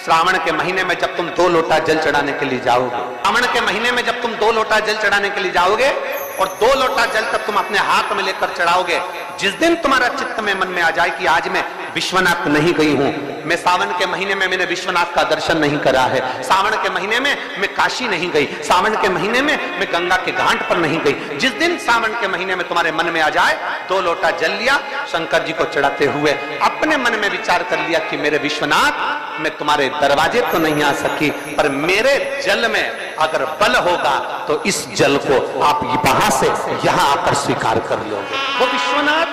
श्रावण के महीने में जब तुम 2 लोटा जल चढ़ाने के लिए जाओगे, श्रावण के महीने में जब तुम 2 लोटा जल चढ़ाने के लिए जाओगे और 2 लोटा जल तक तुम अपने हाथ में लेकर चढ़ाओगे, जिस दिन तुम्हारा चित्त में मन में आ जाए कि आज मैं विश्वनाथ नहीं गई हूं, मैं सावन के महीने में मैंने विश्वनाथ का दर्शन नहीं करा है, सावन के महीने में मैं काशी नहीं गई, सावन के महीने में मैं गंगा के घाट पर नहीं गई, जिस दिन सावन के महीने में तुम्हारे मन में आ जाए 2 लोटा जल लिया, शंकर जी को चढ़ाते हुए अपने मन में विचार कर लिया कि मेरे विश्वनाथ मैं तुम्हारे दरवाजे तो नहीं आ सकी, पर मेरे जल में अगर बल होगा तो इस जल को आप वहां से यहां आकर स्वीकार कर लोगे। वो विश्वनाथ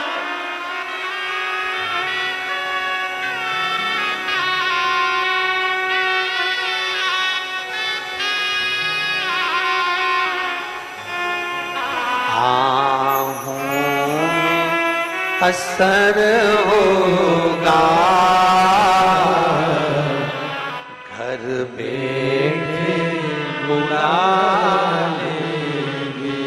असर होगा, घर बैठे बुला लेंगे,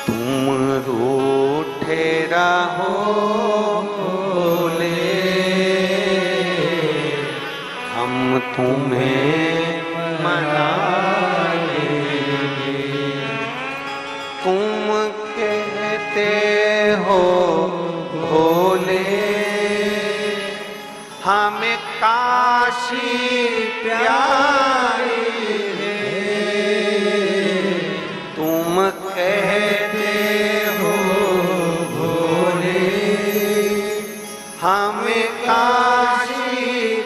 तुम रूठे रहोले, हम तुम्हें मना लेंगे, तुम कहते हो भोले हमें काशी प्यारी है, तुम कहते हो भोले हमें काशी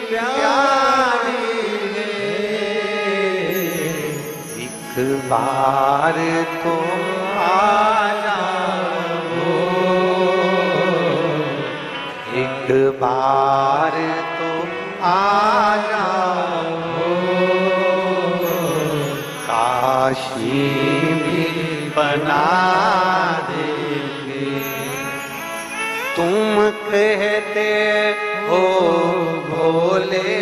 प्यारी है, एक बार तो एक बार तो आ जाओ, काशी भी बना देंगे, तुम कहते हो भोले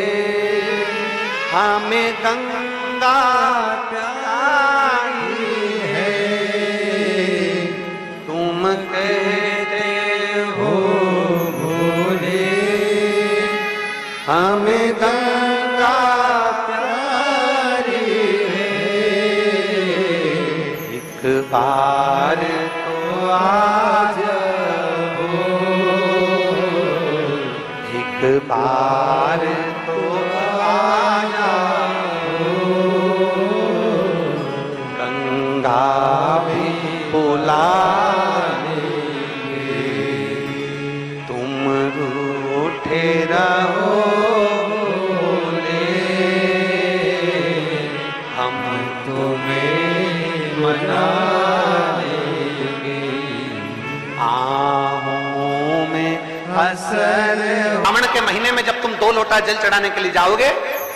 हमें गंगा प्यारी है, तुम कहते हो हमें गंगा प्यारी है, एक बार तो आ जाओ, एक बार तो आ जाओ, गंगा भी बुला लेंगे, तुम रूठे रहो मना लेंगे, आहों में असर। श्रावण के महीने में जब तुम 2 लोटा जल चढ़ाने के लिए जाओगे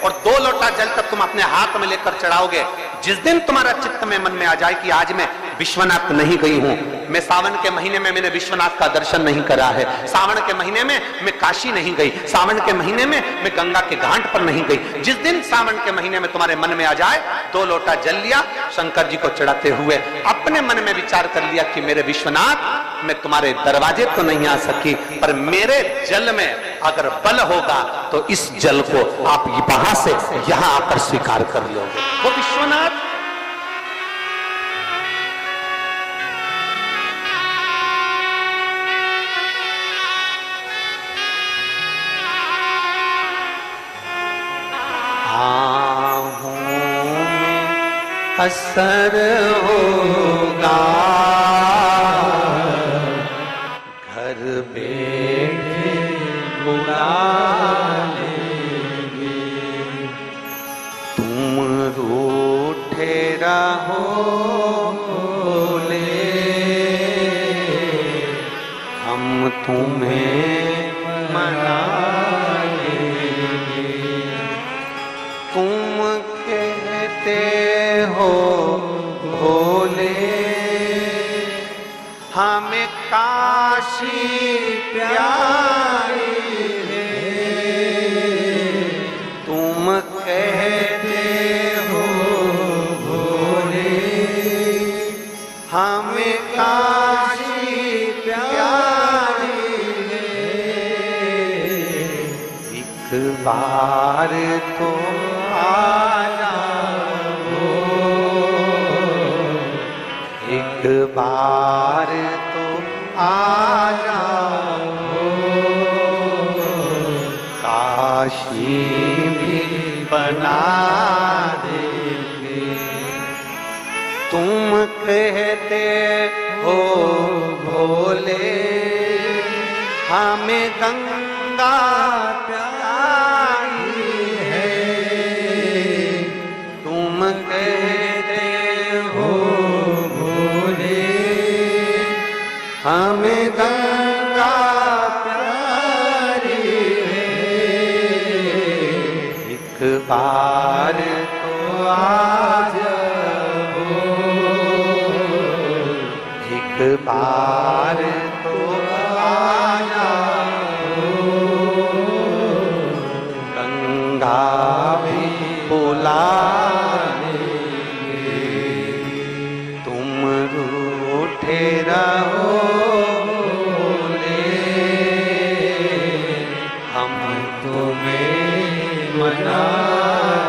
और 2 लोटा जल तक तुम अपने हाथ में लेकर चढ़ाओगे, जिस दिन तुम्हारा चित्त में मन में आ जाए कि आज मैं विश्वनाथ नहीं गई हूं, मैं सावन के महीने में मैंने विश्वनाथ का दर्शन नहीं करा है, सावन के महीने में मैं काशी नहीं गई, सावन के महीने में मैं गंगा के घाट पर नहीं गई, जिस दिन सावन के महीने में तुम्हारे मन में आ जाए 2 लोटा जल लिया, शंकर जी को चढ़ाते हुए अपने मन में विचार कर लिया कि मेरे विश्वनाथ मैं तुम्हारे दरवाजे तो नहीं आ सकी, पर मेरे जल में अगर बल होगा तो इस जल को आप वहां से यहां आकर स्वीकार कर लोगे। वो विश्वनाथ असर होगा, घर बैठे बुला लेंगे, तुम रूठे रहोले, हम तुम्हें मना लेंगे, तुम कहते हो भोले हमें काशी प्यारी है, तुम कहते हो भोले हमें काशी प्यारी है, एक बार बार तो आ जाओ, एक बार तो आ जाओ, काशी भी बना देंगे। तुम कहते हो भोले हमें गंगा प्यारी है, तुम कहते हो भोले हमें गंगा प्यारी है। एक बार तो आ जाओ, एक बार तो आ जाओ, गंगा भी बुला लेंगे। तुम रूठे रहो भोले, हम तुम्हें मना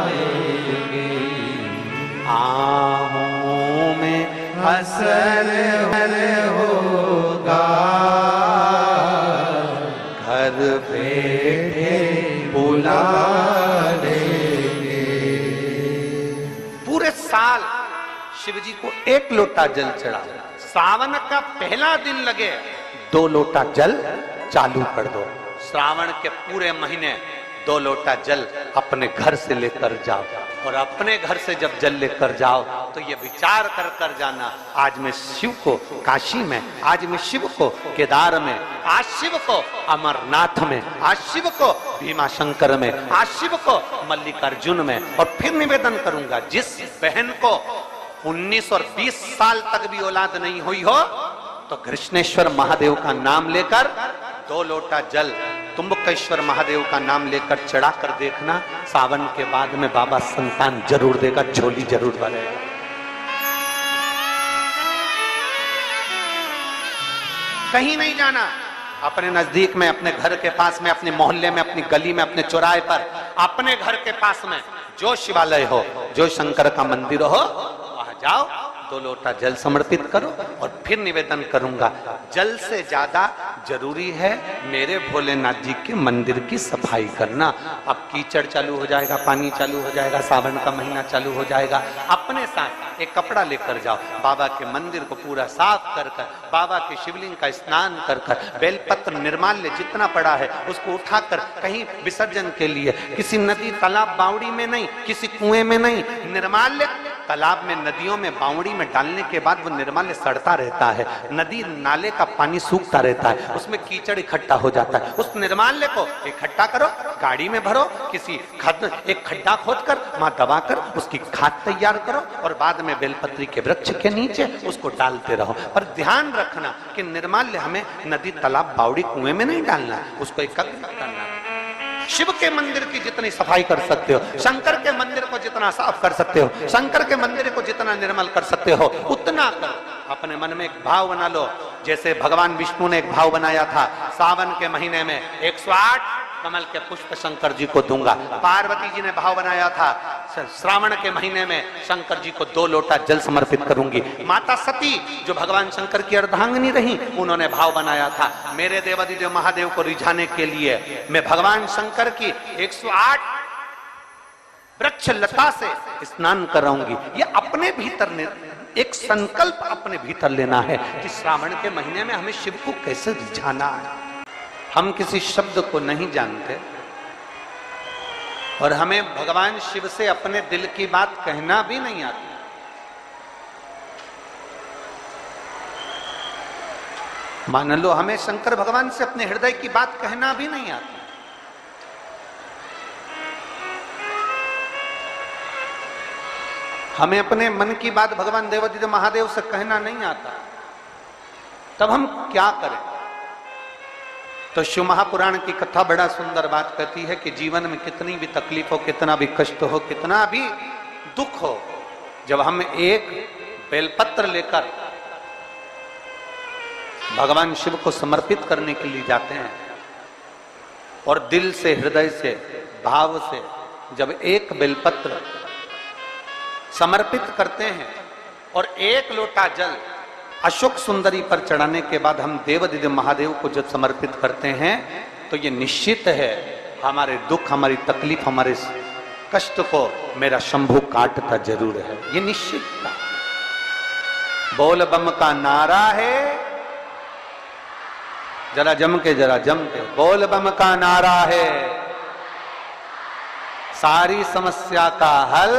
लेंगे। आहों में असर होगा, घर बैठे बुला लेंगे। पूरे साल शिव जी को एक लोटा जल चढ़ा, सावन का पहला दिन लगे 2 लोटा जल चालू कर दो। श्रावण के पूरे महीने 2 लोटा जल अपने घर से लेकर जाओ, और अपने घर से जब जल लेकर जाओ तो ये विचार कर कर जाना, आज मैं शिव को काशी में, आज मैं शिव को केदार में, आज शिव को अमरनाथ में, आज शिव को भीमा शंकर में, आज शिव को मल्लिकार्जुन में। और फिर निवेदन करूंगा, जिस बहन को 19 और 20 साल तक भी औलाद नहीं हुई हो तो कृष्णेश्वर महादेव का नाम लेकर 2 लोटा जल तुम्बकेश्वर महादेव का नाम लेकर चढ़ा कर देखना, सावन के बाद में बाबा संतान जरूर देगा, झोली जरूर भरेगा। कहीं नहीं जाना, अपने नजदीक में, अपने घर के पास में, अपने मोहल्ले में, अपनी गली में, अपने चौराहे पर, अपने घर के पास में जो शिवालय हो, जो शंकर का मंदिर हो, वहां जाओ, 2 लोटा जल समर्पित करो। और फिर निवेदन करूंगा, जल से ज्यादा जरूरी है मेरे भोलेनाथ जी के मंदिर की सफाई करना। अब कीचड़ चालू हो जाएगा, पानी चालू हो जाएगा, सावन का महीना चालू हो जाएगा। अपने साथ एक कपड़ा लेकर जाओ, बाबा के मंदिर को पूरा साफ कर कर, बाबा के शिवलिंग का स्नान कर कर, बेलपत्र निर्माल्य जितना पड़ा है उसको उठाकर कहीं विसर्जन के लिए, किसी नदी तालाब बावड़ी में नहीं, किसी कुएं में नहीं, निर्माल्य तालाब में, नदियों में, बावड़ी में डालने के बाद वो निर्माल्य सड़ता रहता है, नदी नाले का पानी सूखता रहता है, उसमें कीचड़ इकट्ठा हो जाता है। उस निर्माल्य को इकट्ठा करो, गाड़ी में भरो, किसी एक खड्डा खोदकर वहां दबाकर उसकी खाद तैयार करो, और बाद में बेलपत्री के वृक्ष के नीचे उसको डालते रहो। पर ध्यान रखना कि निर्माल्य हमें नदी तालाब बावड़ी कुएं में नहीं डालना, उसको एकत्रित करना। शिव के मंदिर की जितनी सफाई कर सकते हो, शंकर के मंदिर को जितना साफ कर सकते हो, शंकर के मंदिर को जितना निर्मल कर सकते हो, उतना करो। अपने मन में एक भाव बना लो, जैसे भगवान विष्णु ने एक भाव बनाया था, सावन के महीने में 108 कमल के पुष्प शंकर जी को दूंगा। पार्वती जी ने भाव बनाया था, श्रावण के महीने में शंकर जी को 2 लोटा जल समर्पित करूंगी। माता सती जो भगवान शंकर की अर्धांगिनी रही, उन्होंने भाव बनाया था, मेरे देवादिदेव महादेव को रिझाने के लिए मैं भगवान शंकर की 108 वृक्ष लता से स्नान कराऊंगी। ये अपने भीतर एक संकल्प अपने भीतर लेना है कि श्रावण के महीने में हमें शिव को कैसे रिझाना है। हम किसी शब्द को नहीं जानते और हमें भगवान शिव से अपने दिल की बात कहना भी नहीं आती। मान लो हमें शंकर भगवान से अपने हृदय की बात कहना भी नहीं आती। हमें अपने मन की बात भगवान देवादिदेव महादेव से कहना नहीं आता, तब हम क्या करें? तो शिव महापुराण की कथा बड़ा सुंदर बात कहती है कि जीवन में कितनी भी तकलीफ हो, कितना भी कष्ट हो, कितना भी दुख हो, जब हम एक बेलपत्र लेकर भगवान शिव को समर्पित करने के लिए जाते हैं और दिल से, हृदय से भाव से जब एक बेलपत्र समर्पित करते हैं और एक लोटा जल अशोक सुंदरी पर चढ़ाने के बाद हम देवदिव्य महादेव को जब समर्पित करते हैं तो ये निश्चित है हमारे दुख, हमारी तकलीफ, हमारे कष्ट को मेरा शंभू काटता जरूर है, ये निश्चित था। बोल बम का नारा है, जरा जम के बोल बम का नारा है, सारी समस्या का हल।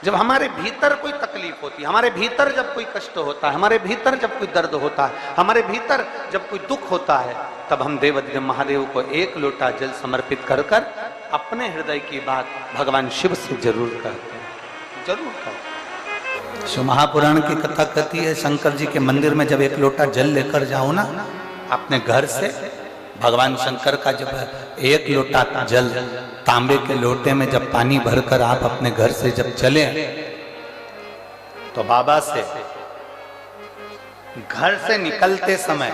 जब हमारे भीतर कोई तकलीफ होती है, हमारे भीतर जब कोई कष्ट होता है, हमारे भीतर जब कोई दर्द होता है, हमारे भीतर जब कोई दुख होता है, तब हम देवदिव्य महादेव को एक लोटा जल समर्पित कर कर अपने हृदय की बात भगवान शिव से जरूर कहते हैं, जरूर कहते। शिव महापुराण की कथा कहती है, शंकर जी के मंदिर में जब एक लोटा जल लेकर जाओ ना अपने घर से, भगवान शंकर का जब एक लोटा जल तांबे के लोटे में जब पानी भरकर आप अपने घर से जब चले तो बाबा से घर से निकलते समय,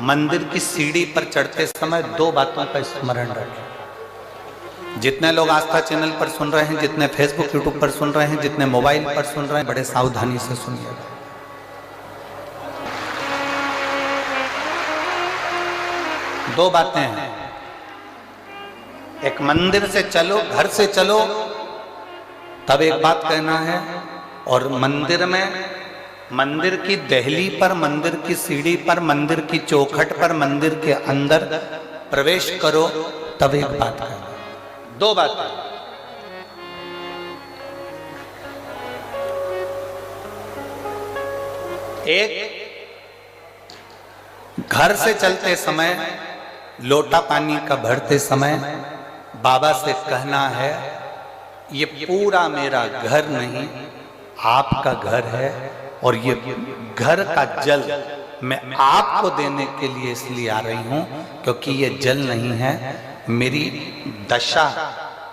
मंदिर की सीढ़ी पर चढ़ते समय दो बातों का स्मरण रखें। जितने लोग आस्था चैनल पर सुन रहे हैं, जितने फेसबुक यूट्यूब पर सुन रहे हैं, जितने मोबाइल पर सुन रहे हैं, बड़े सावधानी से सुनिए। दो बातें हैं, एक मंदिर से चलो, घर से चलो तब एक बात कहना है, और मंदिर में, मंदिर की दहली पर, मंदिर की सीढ़ी पर, मंदिर की चौखट पर, मंदिर के अंदर प्रवेश करो तब एक बात कहना। दो बातें। एक, घर से चलते समय लोटा पानी का भरते समय बाबा से कहना है, ये पूरा मेरा घर नहीं आपका घर है, और ये घर का जल मैं आपको देने के लिए इसलिए आ रही हूं क्योंकि ये जल नहीं है, मेरी दशा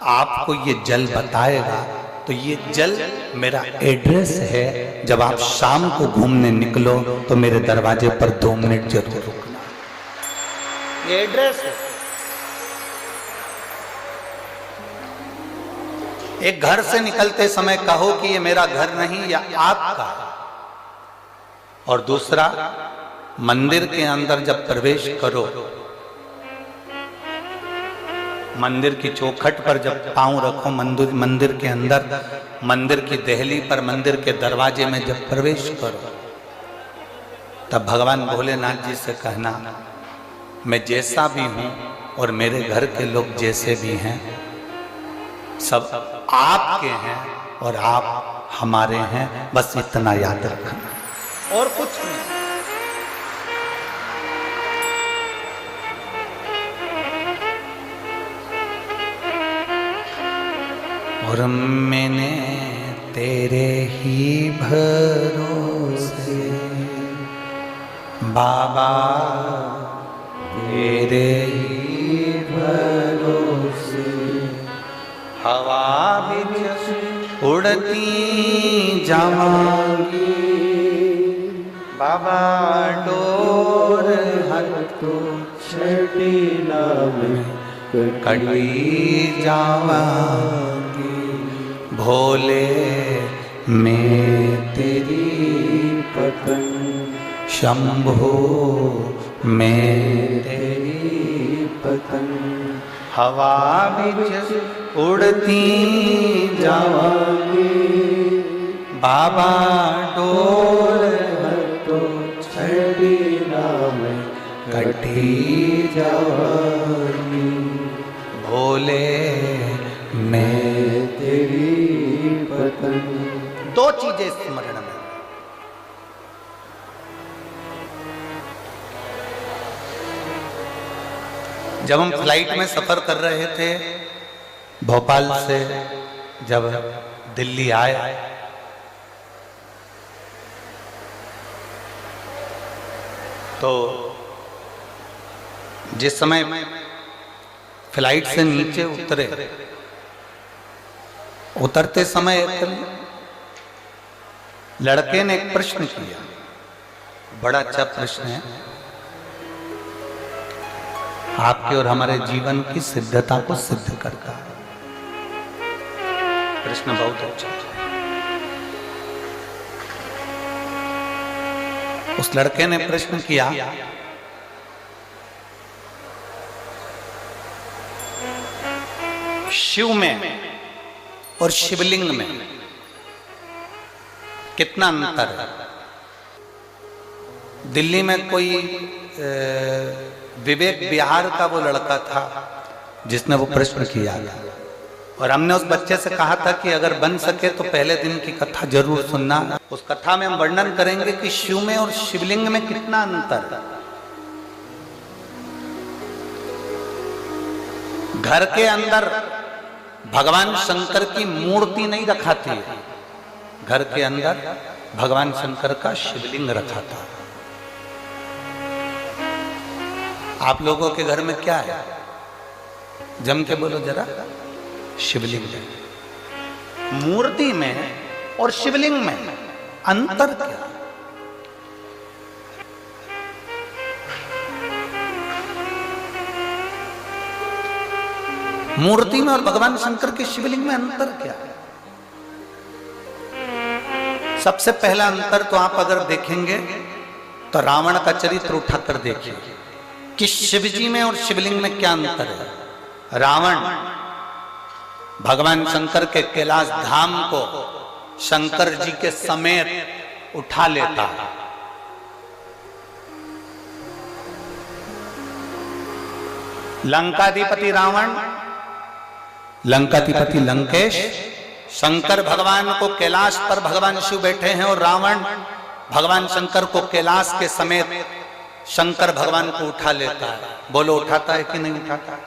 आपको ये जल बताएगा। तो ये जल मेरा एड्रेस है, जब आप शाम को घूमने निकलो तो मेरे दरवाजे पर 2 मिनट जरूर रुकना, ये एड्रेस है। एक घर से निकलते समय कहो कि ये मेरा घर नहीं, या आपका। और दूसरा, मंदिर के अंदर जब प्रवेश करो, मंदिर की चौखट पर जब पांव रखो, मंदिर के अंदर, मंदिर की दहली पर, मंदिर के दरवाजे में जब प्रवेश करो, तब भगवान भोलेनाथ जी से कहना, मैं जैसा भी हूं और मेरे घर के लोग जैसे भी हैं, सब आपके हैं और आप हमारे हैं, बस इतना याद रखना और कुछ नहीं। और मैंने तेरे ही भरोसे बाबा, तेरे ही भरोसे हवा बिच उड़ती जावांगी, बाबा डोर हर तो छटीला में कटी जावांगी, भोले मैं तेरी पतंग, शंभो मैं तेरी पतंग, हवा बिच उड़ती जावांगी, बाबा डोर हटो छड़ीला में कटी जावांगी, भोले मैं तेरी पतंग। दो चीजें स्मरण में। जब हम फ्लाइट में सफर कर रहे थे, भोपाल से जब दिल्ली आए, तो जिस समय फ्लाइट से नीचे उतरते समय एक लड़के ने एक प्रश्न किया, बड़ा अच्छा प्रश्न है। आपके और हमारे जीवन की सिद्धता को सिद्ध करता है। प्रश्न बहुत अच्छा है। उस लड़के ने प्रश्न किया, शिव में और शिवलिंग में कितना अंतर है? दिल्ली में कोई विवेक बिहार का वो लड़का था जिसने वो प्रश्न किया था, और हमने उस बच्चे से कहा था कि अगर बन सके तो पहले दिन की कथा जरूर सुनना। उस कथा में हम वर्णन करेंगे कि शिव में और शिवलिंग में कितना अंतर है। घर के अंदर भगवान शंकर की मूर्ति नहीं रखा थी, घर के अंदर भगवान शंकर का शिवलिंग रखा था। आप लोगों के घर में क्या है? जम के बोलो जरा। शिवलिंग है। मूर्ति में और शिवलिंग में अंतर क्या? मूर्ति में और भगवान शंकर के शिवलिंग में अंतर क्या है? सबसे पहला अंतर तो आप अगर देखेंगे तो रावण का चरित्र उठाकर देखिए कि शिव जी में और शिवलिंग में क्या अंतर है। रावण भगवान शंकर के कैलाश धाम को शंकर जी के समेत उठा लेता है। लंकाधिपति रावण, लंकाधिपति लंकेश, शंकर भगवान को कैलाश पर भगवान शिव बैठे हैं और रावण भगवान शंकर को कैलाश के समेत शंकर भगवान को उठा लेता है। बोलो उठाता है कि नहीं उठाता?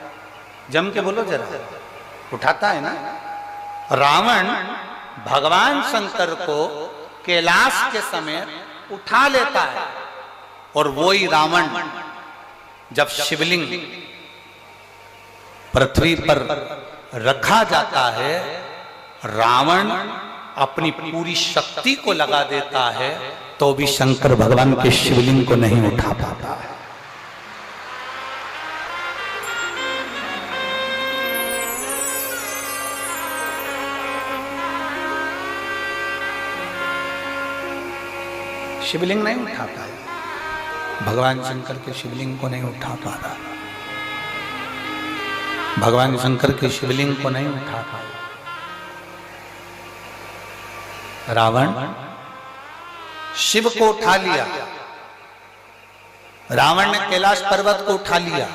जम के बोलो जरा। उठाता है ना। रावण भगवान शंकर को कैलाश के समेत उठा लेता है, और वही रावण जब शिवलिंग पृथ्वी पर रखा जाता है, रावण अपनी पूरी शक्ति को लगा देता है तो भी शंकर भगवान के शिवलिंग को नहीं उठा पाता है। शिवलिंग नहीं उठा पाया, भगवान शंकर के शिवलिंग को नहीं उठा पाता, भगवान शंकर के शिवलिंग को नहीं उठा पाया। रावण शिव को उठा लिया, रावण ने कैलाश पर्वत को उठा लिया,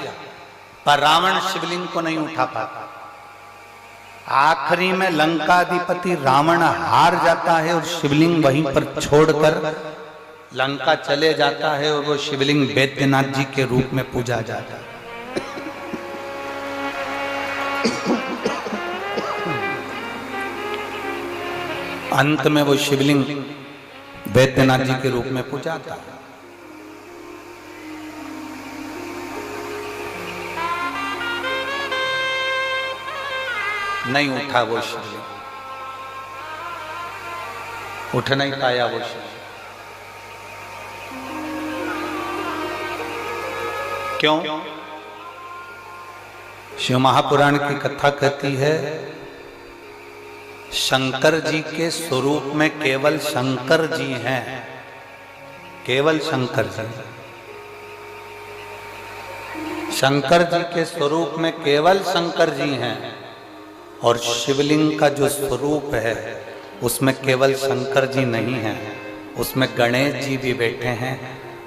पर रावण शिवलिंग को नहीं उठा पाता। आखिरी में लंकाधिपति रावण हार जाता है और शिवलिंग वहीं पर छोड़कर लंका चले जाता है, और वो शिवलिंग बैद्यनाथ जी के रूप में पूजा जाता है। अंत में वो शिवलिंग बैद्यनाथ जी के रूप में पूजा था। नहीं उठा वो शिवलिंग, उठ नहीं पाया वो शिवलिंग। क्यों? शिव महापुराण की कथा कहती है शंकर जी के स्वरूप में केवल शंकर जी हैं, केवल शंकर जी। शंकर जी के स्वरूप में केवल शंकर जी हैं, और शिवलिंग का जो स्वरूप है उसमें केवल शंकर जी नहीं हैं, उसमें गणेश जी भी बैठे हैं,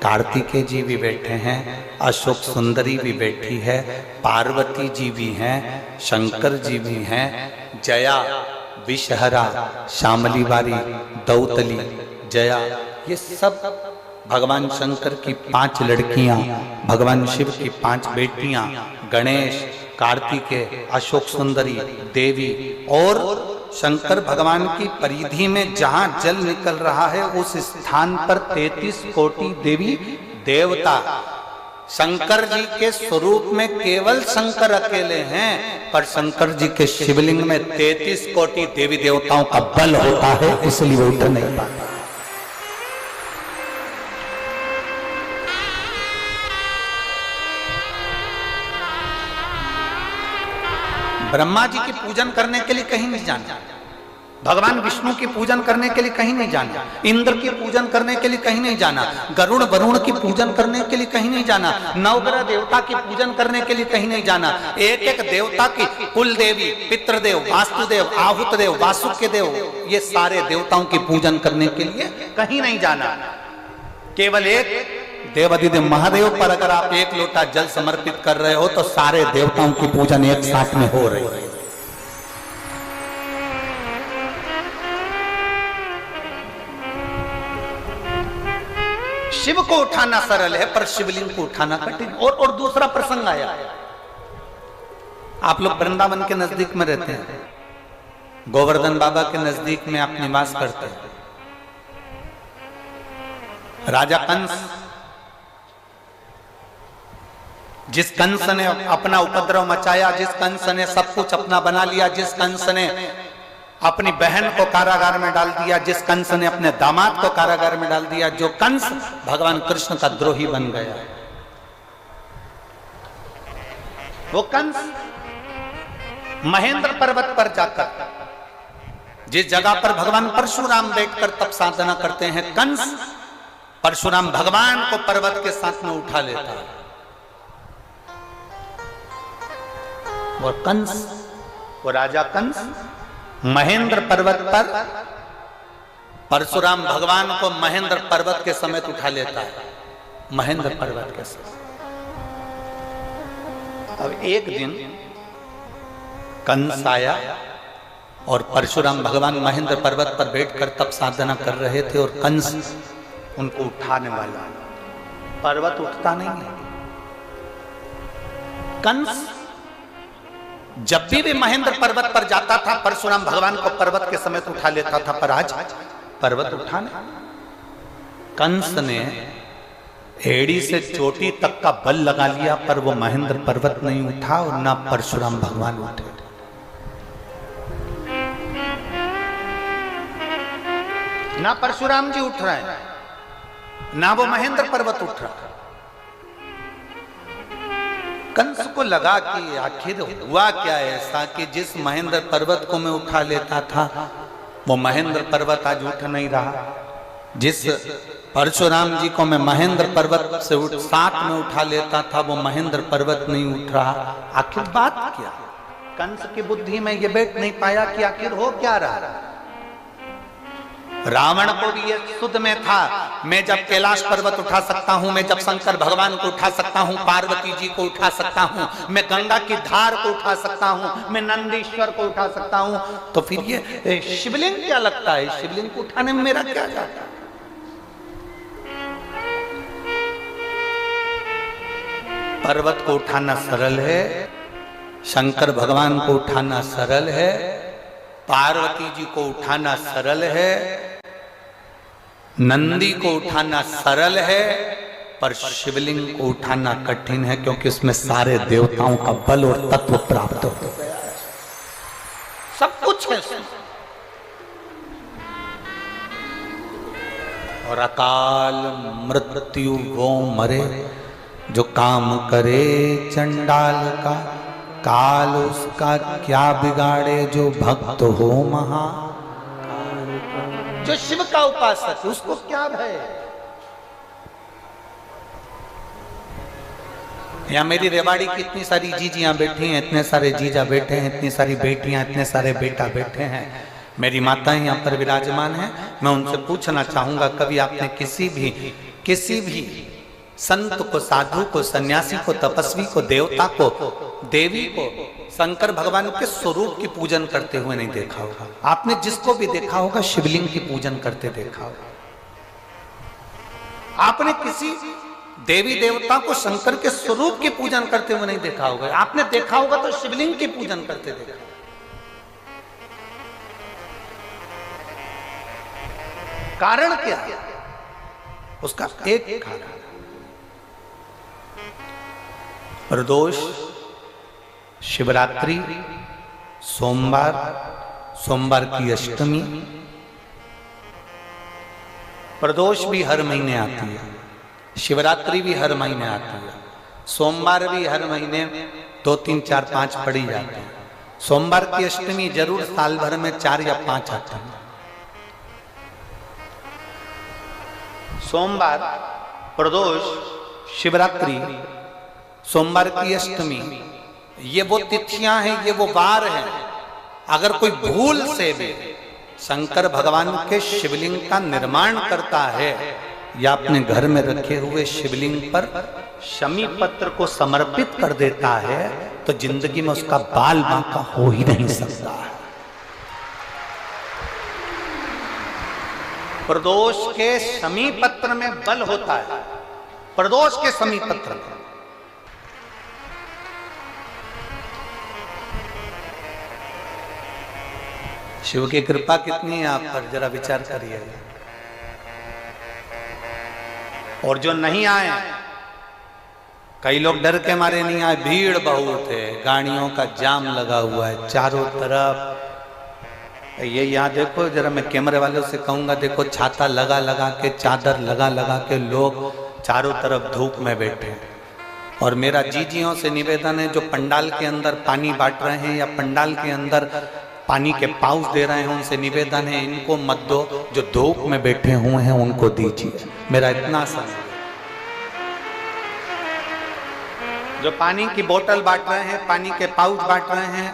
कार्तिकेय जी भी बैठे हैं, अशोक सुंदरी भी बैठी है, पार्वती जी भी हैं, शंकर जी भी हैं, जया, विषहरा, शामली वारी, दौतली, जया, ये सब भगवान शंकर की 5 लड़कियां, भगवान शिव की 5 बेटियां, गणेश, कार्तिकेय, अशोक सुंदरी, देवी, और शंकर भगवान की परिधि में जहां जल निकल रहा है उस स्थान पर 33 कोटि देवी देवता। शंकर जी के स्वरूप में केवल शंकर अकेले हैं, पर शंकर जी के शिवलिंग में 33 कोटि देवी देवताओं का बल होता है, इसलिए वो उठ नहीं पाता। ब्रह्मा जी की पूजन करने के लिए कहीं नहीं जाना, भगवान विष्णु की पूजन करने के लिए कहीं नहीं जाना, इंद्र की पूजन करने के लिए कहीं नहीं जाना, गरुड़ वरुण की पूजन करने के लिए कहीं नहीं जाना, नवग्रह देवता की पूजन करने के लिए कहीं नहीं जाना। एक एक देवता की, कुल देवी, पितृदेव, वास्तुदेव, आहुत देव, वासुकी देव, ये सारे देवताओं की पूजन करने के लिए कहीं नहीं जाना। केवल एक देवाधिदेव महादेव पर अगर आप एक लोटा जल समर्पित कर रहे हो तो सारे देवताओं की पूजन एक साथ में हो रही है। शिव को उठाना सरल है पर शिवलिंग को उठाना कठिन। और दूसरा प्रसंग आया, आप लोग वृंदावन के नजदीक में रहते हैं, गोवर्धन बाबा के नजदीक में आप निवास करते हैं। राजा कंस, जिस कंस ने अपना उपद्रव मचाया, जिस कंस ने सब कुछ अपना बना लिया, जिस कंस ने अपनी बहन को कारागार में डाल दिया, जिस कंस ने अपने दामाद को कारागार में डाल दिया, जो कंस भगवान कृष्ण का द्रोही बन गया, वो कंस महेंद्र पर्वत पर जाकर, जिस जगह पर भगवान परशुराम बैठकर तप साधना करते हैं, कंस परशुराम भगवान को पर्वत के साथ में उठा लेता है। और कंस, वो राजा कंस महेंद्र पर्वत पर परशुराम भगवान को महेंद्र पर्वत के समेत उठा लेता है, महेंद्र पर्वत के समेत। अब एक दिन कंस आया और परशुराम भगवान महेंद्र पर्वत पर बैठकर तप साधना कर रहे थे और कंस उनको उठाने वाला, पर्वत उठता नहीं है। कंस जब भी महेंद्र पर्वत पर जाता था परशुराम भगवान को पर्वत के समेत उठा लेता था, पर आज पर्वत उठाने, कंस ने एड़ी से चोटी तक का बल लगा लिया पर वो महेंद्र पर्वत नहीं उठा और ना परशुराम भगवान उठे। ना परशुराम जी उठ रहे हैं, ना वो महेंद्र पर्वत उठ रहा। कंस को लगा कि आखिर हुआ क्या ऐसा कि जिस महेंद्र पर्वत को मैं उठा लेता था वो महेंद्र पर्वत आज उठ नहीं रहा, जिस परशुराम जी को मैं महेंद्र पर्वत से साथ में उठा लेता था वो महेंद्र पर्वत नहीं उठ रहा। आखिर बात क्या? कंस की बुद्धि में ये बैठ नहीं पाया कि आखिर हो क्या रहा। रावण को भी ये सुध में था, मैं जब कैलाश पर्वत उठा सकता हूं, मैं जब शंकर भगवान को उठा सकता हूं, पार्वती जी को उठा सकता हूं, मैं गंगा की धार को उठा सकता हूं, मैं नंदीश्वर को उठा सकता हूं, तो फिर ये शिवलिंग क्या लगता है, शिवलिंग को उठाने में मेरा क्या जाता है। पर्वत को उठाना सरल है, शंकर भगवान को उठाना सरल है, पार्वती जी को उठाना सरल है, नंदी को उठाना सरल है, पर शिवलिंग को उठाना कठिन है क्योंकि उसमें सारे देवताओं का बल और तत्व प्राप्त हो गया है, सब कुछ है। और अकाल मृत्यु वो मरे जो काम करे चंडाल का, काल उसका क्या बिगाड़े जो भक्त हो महा। जो शिव का उपासक है उसको क्या भय। यहाँ मेरी रेवाड़ी की इतनी सारी जीजियां बैठी हैं, इतने सारे जीजा बैठे हैं, इतनी सारी बेटियां, इतने सारे बेटा बैठे हैं, मेरी माताएं यहाँ पर विराजमान हैं। मैं उनसे पूछना चाहूंगा, कभी आपने किसी भी संत को, साधु को, सन्यासी को, तपस्वी को, देवता को, देवी को शंकर भगवान के स्वरूप की पूजन करते हुए नहीं देखा होगा? आपने जिसको भी देखा होगा शिवलिंग की पूजन करते देखा होगा। आपने किसी देवी देवता को शंकर के स्वरूप की पूजन करते हुए नहीं देखा होगा। आपने देखा होगा तो शिवलिंग की पूजन करते देखा। कारण क्या है? उसका एक कारण, प्रदोष, शिवरात्रि, सोमवार की अष्टमी। प्रदोष भी हर महीने आती है, शिवरात्रि भी हर महीने आती है, सोमवार भी हर महीने 2, 3, 4, 5 पड़ी जाती है, सोमवार की अष्टमी जरूर साल भर में 4 या 5 आती है। सोमवार, प्रदोष, शिवरात्रि, सोमवार की अष्टमी, ये वो तिथियां हैं, ये वो वार हैं। अगर कोई भूल से भी शंकर भगवान के शिवलिंग का निर्माण करता है या अपने घर में रखे हुए शिवलिंग पर शमी पत्र को समर्पित कर देता है, तो जिंदगी में उसका बाल बांका हो ही नहीं सकता है। प्रदोष के शमी पत्र में बल होता है, प्रदोष के शमी पत्र में। शिव की कृपा कितनी है आप पर, जरा विचार करिए। और जो नहीं आए, कई लोग डर के मारे नहीं आए, भीड़ बहुत है, गाड़ियों का जाम लगा हुआ है चारों तरफ। ये यहाँ देखो, जरा मैं कैमरे वालों से कहूंगा, देखो छाता लगा लगा के, चादर लगा लगा के लोग चारों तरफ धूप में बैठे हैं। और मेरा जीजियों से निवेदन है, जो पंडाल के अंदर पानी बांट रहे हैं या पंडाल के अंदर पानी के पाउच दे रहे हैं, उनसे निवेदन है इनको मत दो, जो धूप में बैठे हुए हैं उनको दीजिए। मेरा इतना सा, जो पानी की बोतल बांट रहे हैं, पानी के पाउच बांट रहे हैं,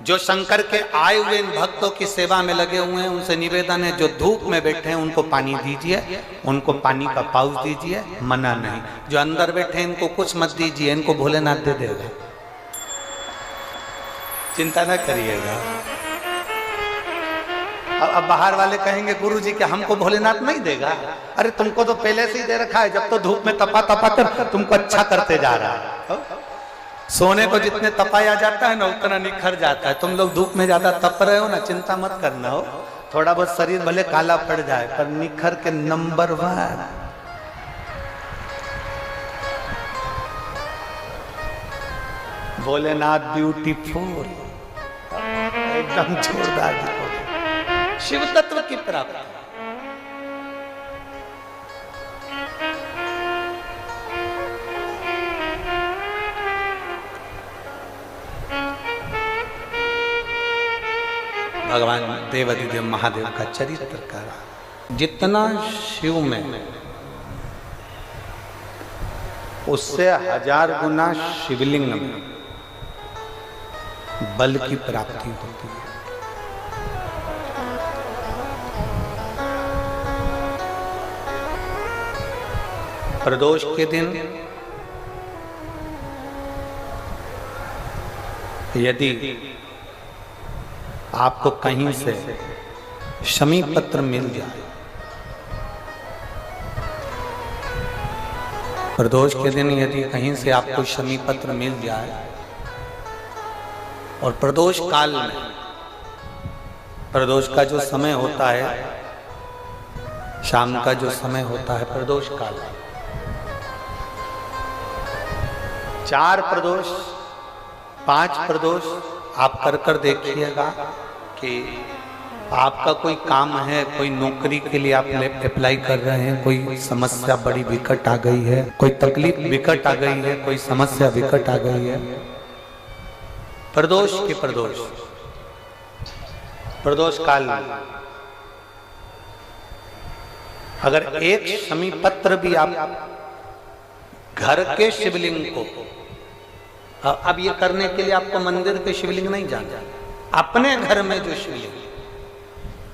जो शंकर के आए हुए इन भक्तों की सेवा में लगे हुए हैं, उनसे निवेदन है जो धूप में बैठे हैं उनको पानी दीजिए, उनको पानी का पाउच दीजिए, मना नहीं। जो अंदर बैठे हैं इनको कुछ मत दीजिए, इनको भोलेनाथ दे देगा, चिंता न करिएगा। अब बाहर वाले कहेंगे गुरुजी कि हमको भोलेनाथ नहीं देगा। अरे तुमको तो पहले से ही दे रखा है, जब तो धूप में तपा तपा कर तुमको अच्छा करते जा रहा है। सोने को जितने तपाया जाता है ना, उतना निखर जाता है। तुम लोग धूप में ज्यादा तप रहे हो ना, चिंता मत करना हो, थोड़ा बहुत शरीर भले काला पड़ जाए पर निखर के नंबर 1। भोलेनाथ ब्यूटीफुल, एकदम जोरदार दिखोगे। शिव तत्व की प्राप्ति। भगवान देवाधिदेव महादेव का चरित्र का जितना शिव में, उससे 1000 गुना शिवलिंग में बल की प्राप्ति होती है। प्रदोष के दिन यदि आपको कहीं से शमी पत्र मिल जाए, प्रदोष के दिन यदि कहीं से आपको शमी पत्र मिल जाए, और प्रदोष काल में, प्रदोष का जो समय होता है, शाम का जो समय होता है प्रदोष काल, 4 प्रदोष 5 प्रदोष आप कर देखिएगा कि आपका कोई काम है, कोई नौकरी के लिए आप अप्लाई कर रहे हैं, कोई समस्या बड़ी विकट आ गई है, कोई तकलीफ विकट आ गई है, कोई समस्या विकट आ गई है, प्रदोष के प्रदोष काल में अगर एक शमी पत्र भी आप घर के शिवलिंग को, अब ये करने के लिए आपको मंदिर के शिवलिंग नहीं जाना, अपने घर में जो शिवलिंग,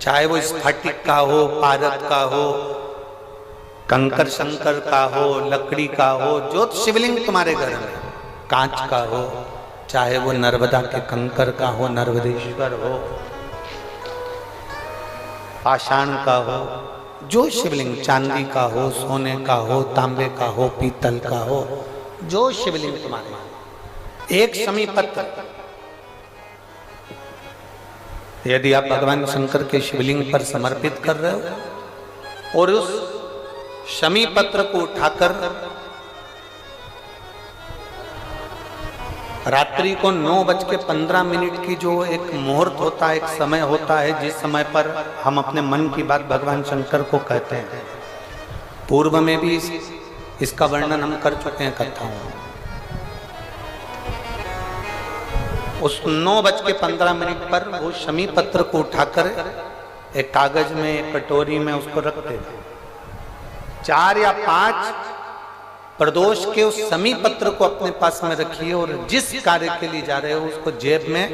चाहे वो स्फटिक का हो, पारद का हो, कंकर शंकर का हो, लकड़ी का हो, जो शिवलिंग तुम्हारे घर में, कांच का हो, चाहे वो नर्मदा के कंकर का हो, नर्मदेश्वर हो, पाषाण का हो, जो शिवलिंग, चांदी का हो, सोने का हो, तांबे का हो, पीतल का हो, जो शिवलिंग तुम्हारे, एक शमी पत्र यदि आप भगवान शंकर के शिवलिंग पर समर्पित कर रहे हो, और उस शमी पत्र को उठाकर रात्रि को 9:15 की जो एक मुहूर्त होता है, एक समय होता है, जिस समय पर हम अपने मन की बात भगवान शंकर को कहते हैं, पूर्व में भी इसका वर्णन हम कर चुके हैं कथाओं में। उस 9:15 पर वो शमी पत्र को उठाकर एक कागज में, एक कटोरी में उसको रख देना। 4 या 5 प्रदोष के उस शमी पत्र को अपने पास में रखिए और जिस कार्य के लिए जा रहे हो उसको जेब में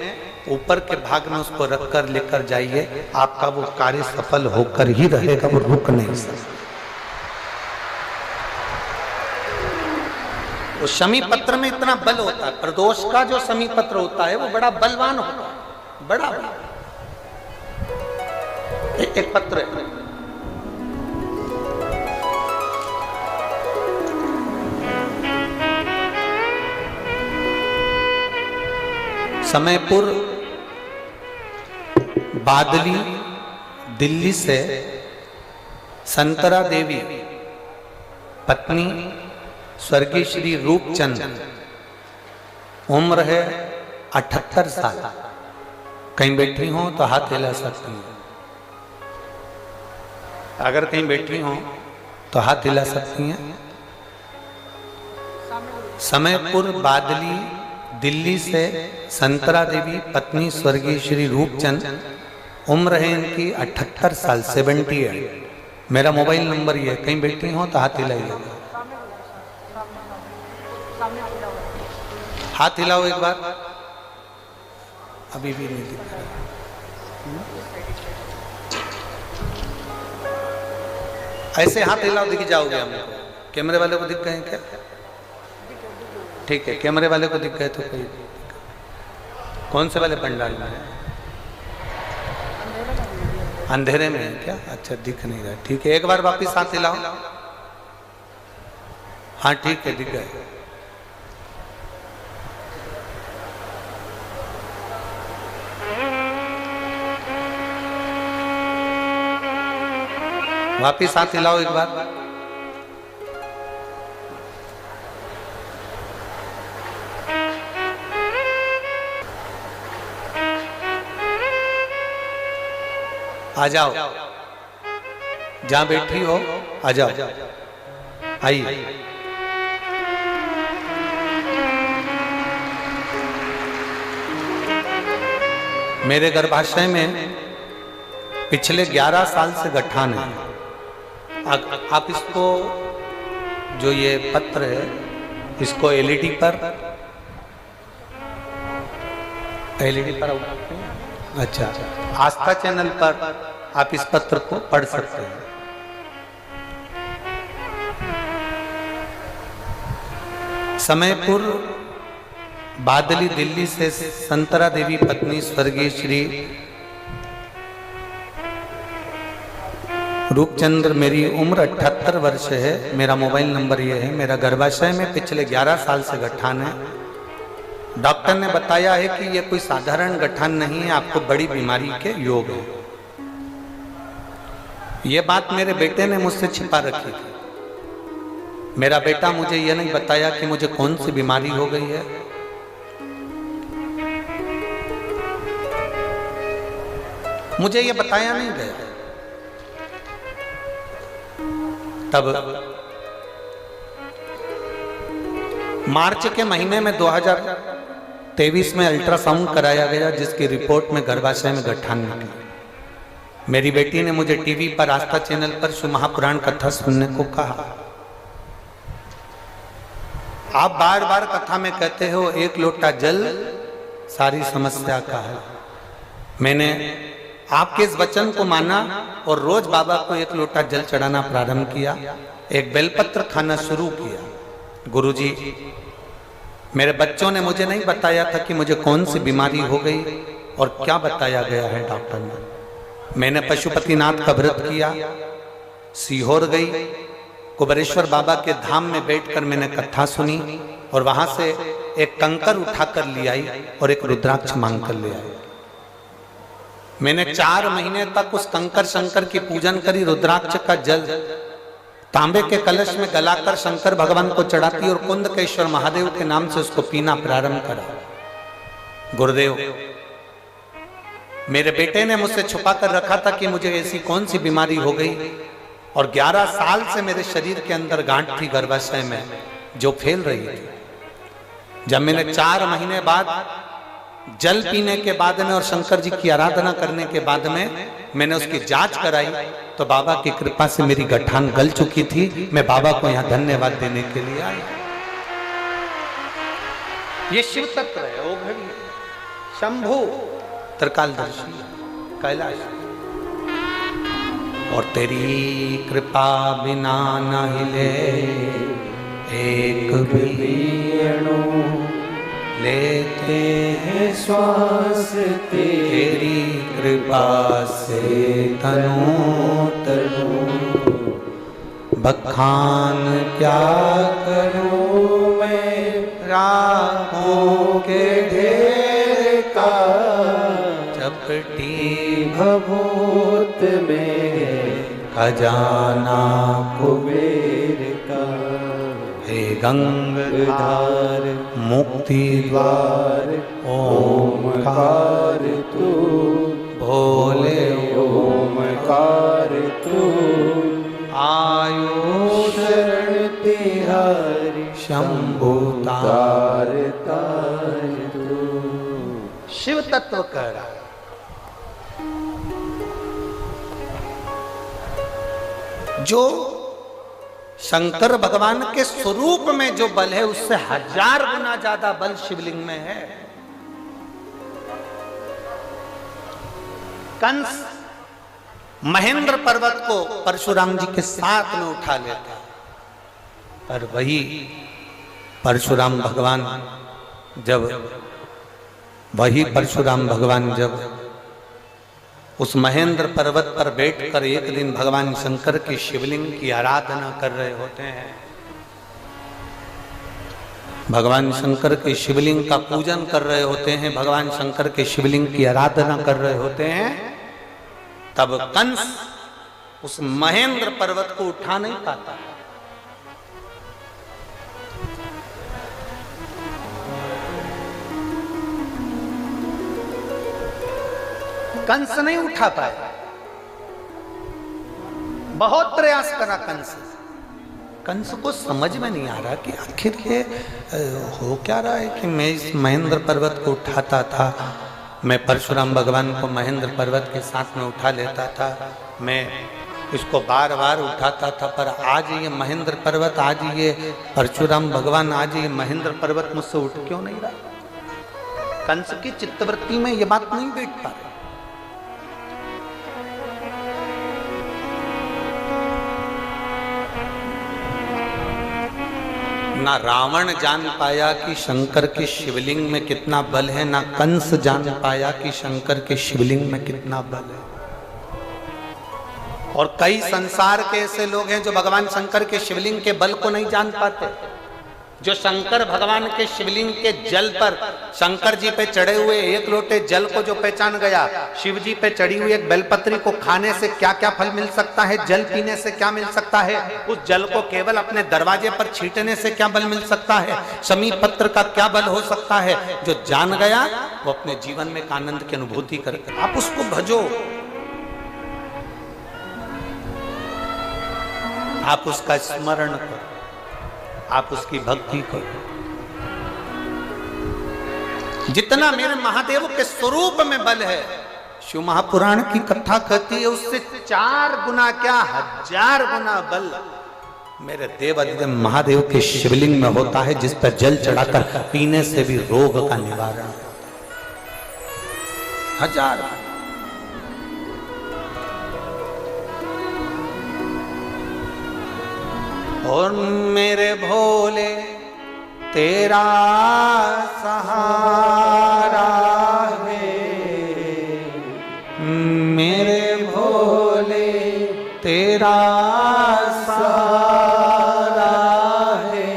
ऊपर के भाग में उसको रखकर लेकर जाइए। आपका वो कार्य सफल होकर ही रहेगा, वो रुक नहीं सकता। उस शमी पत्र में इतना बल होता है, प्रदोष का जो शमी पत्र होता है वो बड़ा बलवान होता है, बड़ा एक पत्र है। समयपुर बादली दिल्ली से संतरा देवी पत्नी स्वर्गीय श्री रूपचंद, उम्र है 78 साल। कहीं बैठी हो तो हाथ हिला सकती हैं, अगर कहीं बैठी हो तो हाथ हिला सकती हैं। समयपुर बादली दिल्ली से संतरा देवी पत्नी स्वर्गीय श्री रूपचंद, उम्र है इनकी 78 साल, 78। मेरा मोबाइल नंबर ये, कहीं बैठी हो तो हाथ हिलाइए, हाथ हिलाओ एक बार। अभी भी नहीं दिख रहा। ऐसे हाथ हिलाओ, दिख जाओगे हमको। कैमरे वाले को दिख गए क्या? ठीक है, कैमरे वाले को दिख गए तो कोई। कौन से वाले पंडाल में है? अंधेरे में है क्या? अच्छा, दिख नहीं रहा। ठीक है, एक बार वापिस हाथ हिलाओ। हाँ ठीक है, दिख गए। वापिस हाथ हिलाओ एक बार। आ जाओ, जहां बैठी हो आ जाओ, आइए। मेरे गर्भाशय में पिछले 11 साल से गठान है। आप इसको, जो ये पत्र है, इसको एलईडी पर अच्छा, आस्था चैनल पर आप इस पत्र को पढ़ सकते हैं। समयपुर बादली दिल्ली से संतरा देवी पत्नी स्वर्गीय श्री रूपचंद्र, मेरी उम्र 78 वर्ष है। मेरा मोबाइल नंबर ये है। मेरा गर्भाशय में पिछले 11 साल से गठान है। डॉक्टर ने बताया है कि ये कोई साधारण गठान नहीं है, आपको बड़ी बीमारी के योग है। ये बात मेरे बेटे ने मुझसे छिपा रखी थी। मेरा बेटा मुझे ये नहीं बताया कि मुझे कौन सी बीमारी हो गई है। मुझे ये बताया नहीं गया। तब मार्च के महीने में 2023 में अल्ट्रासाउंड कराया गया, जिसकी रिपोर्ट में गर्भाशय में गठान निकली। मेरी बेटी ने मुझे टीवी पर, आस्था चैनल पर शिव महापुराण कथा सुनने को कहा। आप बार बार कथा में कहते हो 1 लोटा जल सारी समस्या का है। मैंने आपके इस वचन को माना और रोज बाबा को 1 लोटा जल चढ़ाना प्रारंभ किया। एक बेलपत्र खाना शुरू किया। गुरुजी, मेरे बच्चों ने मुझे नहीं बताया था कि मुझे कौन सी बीमारी हो गई और क्या बताया गया है डॉक्टर ने। मैंने पशुपतिनाथ का व्रत किया, सीहोर गई, कुबेरेश्वर बाबा के धाम में बैठकर मैंने कथा सुनी और वहां से एक कंकर उठाकर ले आई और एक रुद्राक्ष मांग कर ले आई। मैंने 4 महीने तक उस कंकर शंकर की पूजन करी। रुद्राक्ष का जल तांबे के कलश में गलाकर शंकर भगवान को चढ़ाती और कुंदकेश्वर महादेव के नाम से उसको पीना प्रारंभ करा। गुरुदेव, मेरे बेटे ने मुझसे छुपा कर रखा था कि मुझे ऐसी कौन सी बीमारी हो गई और 11 साल से मेरे शरीर के अंदर गांठ थी गर्भाशय में जो फैल रही थी। जब मैंने 4 महीने बाद जल पीने के बाद में और शंकर जी की आराधना करने के बाद में मैंने उसकी जांच कराई तो बाबा की कृपा से मेरी गठान गल चुकी थी। मैं बाबा को यहाँ धन्यवाद देने के लिए आया। ये शिव तत्व है, ओ घड़ी शंभु त्रिकालदर्शी कैलाश। और तेरी कृपा बिना न हिले एक भी अणु, लेते हैं श्वास तेरी कृपा से तनु तनु। बखान क्या करूं मैं राहों के ढेर का, चपटी भभूत में खजाना कुबेर का। हे गंगाधार मुक्ति द्वार ओमकार तू, भोले ओमकार तू। आयु शरण तिहारी शंभु तार तार तू। शिव तत्व कह रहा है। जो शंकर भगवान के स्वरूप में जो बल है उससे 1000 गुना ज्यादा बल शिवलिंग में है। कंस महेंद्र पर्वत को परशुराम जी के साथ में उठा लेता, पर वही परशुराम भगवान जब उस महेंद्र पर्वत पर बैठकर एक दिन भगवान शंकर की शिवलिंग की आराधना कर रहे होते हैं, भगवान शंकर के शिवलिंग का पूजन कर रहे होते हैं, भगवान शंकर के शिवलिंग की आराधना कर रहे होते हैं, तब कंस उस महेंद्र पर्वत को उठा नहीं पाता। कंस नहीं उठा पाया, बहुत प्रयास करा कंस को समझ में नहीं आ रहा कि आखिर ये हो क्या रहा है कि मैं इस महेंद्र पर्वत को उठाता था, मैं परशुराम भगवान को महेंद्र पर्वत के साथ में उठा लेता था, मैं इसको बार बार उठाता था, पर आज ये महेंद्र पर्वत, आज ये परशुराम भगवान, आज ये महेंद्र पर्वत मुझसे उठ क्यों नहीं रहा। कंस की चित्तवृत्ति में ये बात नहीं बैठ पा रही। ना रावण जान पाया कि शंकर के शिवलिंग में कितना बल है, ना कंस जान पाया कि शंकर के शिवलिंग में कितना बल है। और कई संसार के ऐसे लोग हैं जो भगवान शंकर के शिवलिंग के बल को नहीं जान पाते। जो शंकर भगवान के शिवलिंग के जल पर, शंकर जी पे चढ़े हुए एक लोटे जल को जो पहचान गया, शिव जी पे चढ़ी हुई एक बेलपत्री को खाने से क्या क्या फल मिल सकता है, जल पीने से क्या मिल सकता है, उस जल को केवल अपने दरवाजे पर छींटने से क्या बल मिल सकता है, समीप पत्र का क्या बल हो सकता है, जो जान गया वो अपने जीवन में एक आनंद की अनुभूति करके आप उसको भजो, आप उसका स्मरण करो, आप उसकी भक्ति करो। जितना मेरे महादेव के स्वरूप में बल है, शिव महापुराण की कथा कहती है, उससे 4 गुना क्या 1000 गुना बल मेरे देव अधिदेव महादेव के शिवलिंग में होता है, जिस पर जल चढ़ाकर पीने से भी रोग का निवारण। 1000 और मेरे भोले तेरा सहारा है, मेरे भोले तेरा सहारा है,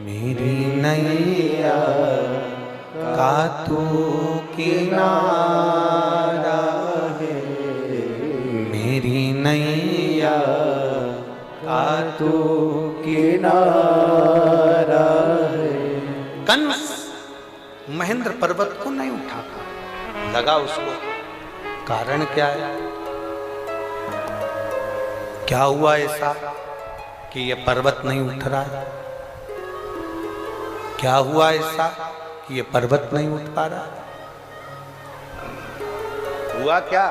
मेरी नैया का तू किनारा है, मेरी नैया तू किनारा है। कंस महेंद्र पर्वत को नहीं उठा पाया, लगा उसको कारण क्या है, क्या हुआ ऐसा कि ये पर्वत नहीं उठ रहा है, क्या हुआ ऐसा कि ये पर्वत नहीं उठ पा रहा। हुआ क्या?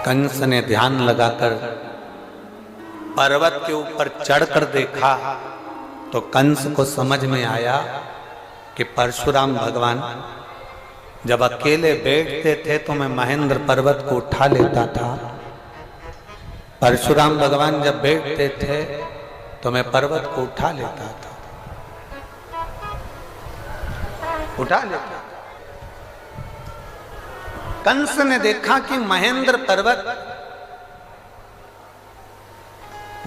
कंस ने ध्यान लगाकर पर्वत के ऊपर चढ़कर देखा तो कंस को समझ में आया कि परशुराम भगवान जब अकेले बैठते थे तो मैं महेंद्र पर्वत को उठा लेता था, परशुराम भगवान जब बैठते थे तो मैं पर्वत को उठा लेता था, उठा लेता। कंस ने देखा कि महेंद्र पर्वत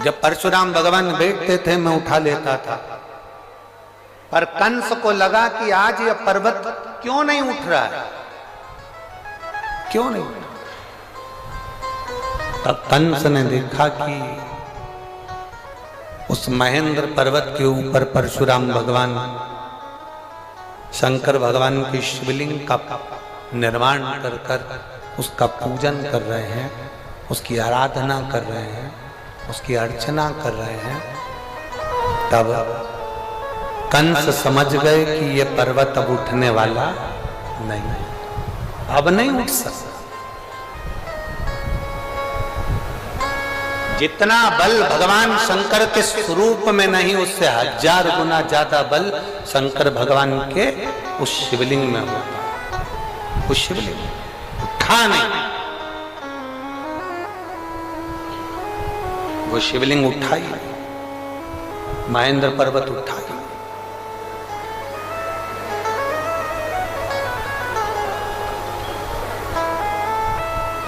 जब परशुराम भगवान बैठते थे मैं उठा लेता था, पर कंस को लगा कि आज यह पर्वत क्यों नहीं उठ रहा है, क्यों नहीं उठ रहा। तब कंस ने देखा कि उस महेंद्र पर्वत के ऊपर परशुराम भगवान शंकर भगवान की शिवलिंग का निर्माण कर कर उसका पूजन कर रहे हैं, उसकी आराधना कर रहे हैं, उसकी अर्चना कर रहे हैं। तब कंस समझ गए कि ये पर्वत अब उठने वाला नहीं, अब नहीं उठ सकता। जितना बल भगवान शंकर के स्वरूप में नहीं, उससे 1000 गुना ज्यादा बल शंकर भगवान के उस शिवलिंग में होता है। उस शिवलिंग उठा नहीं, वो शिवलिंग उठाई, महेंद्र पर्वत उठाई।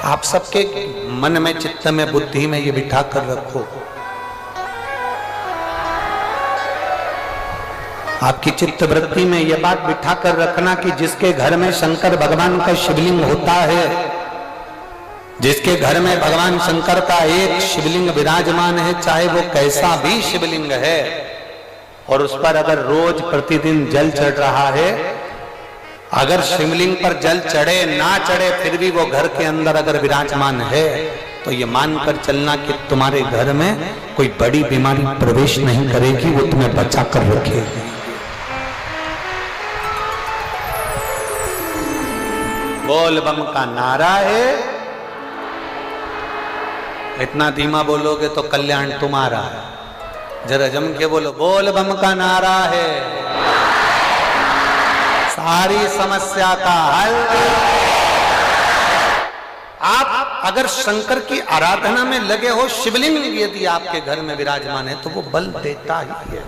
आप सबके मन में, चित्त में, बुद्धि में ये बिठा कर रखो, आपकी चित्त वृत्ति में यह बात बिठा कर रखना कि जिसके घर में शंकर भगवान का शिवलिंग होता है, जिसके घर में भगवान शंकर का एक शिवलिंग विराजमान है, चाहे वो कैसा भी शिवलिंग है, और उस पर अगर रोज प्रतिदिन जल चढ़ रहा है, अगर शिवलिंग पर जल चढ़े ना चढ़े फिर भी वो घर के अंदर अगर विराजमान है, तो ये मानकर चलना कि तुम्हारे घर में कोई बड़ी बीमारी प्रवेश नहीं करेगी, वो तुम्हें बचा कर रखेगी। बोल बम का नारा है, इतना धीमा बोलोगे तो कल्याण तुम्हारा है। जरा जम के बोलो, बोल बम का नारा है, सारी समस्या का हल। आप अगर शंकर की आराधना में लगे हो, शिवलिंग यदि आपके घर में विराजमान है तो वो बल देता ही है,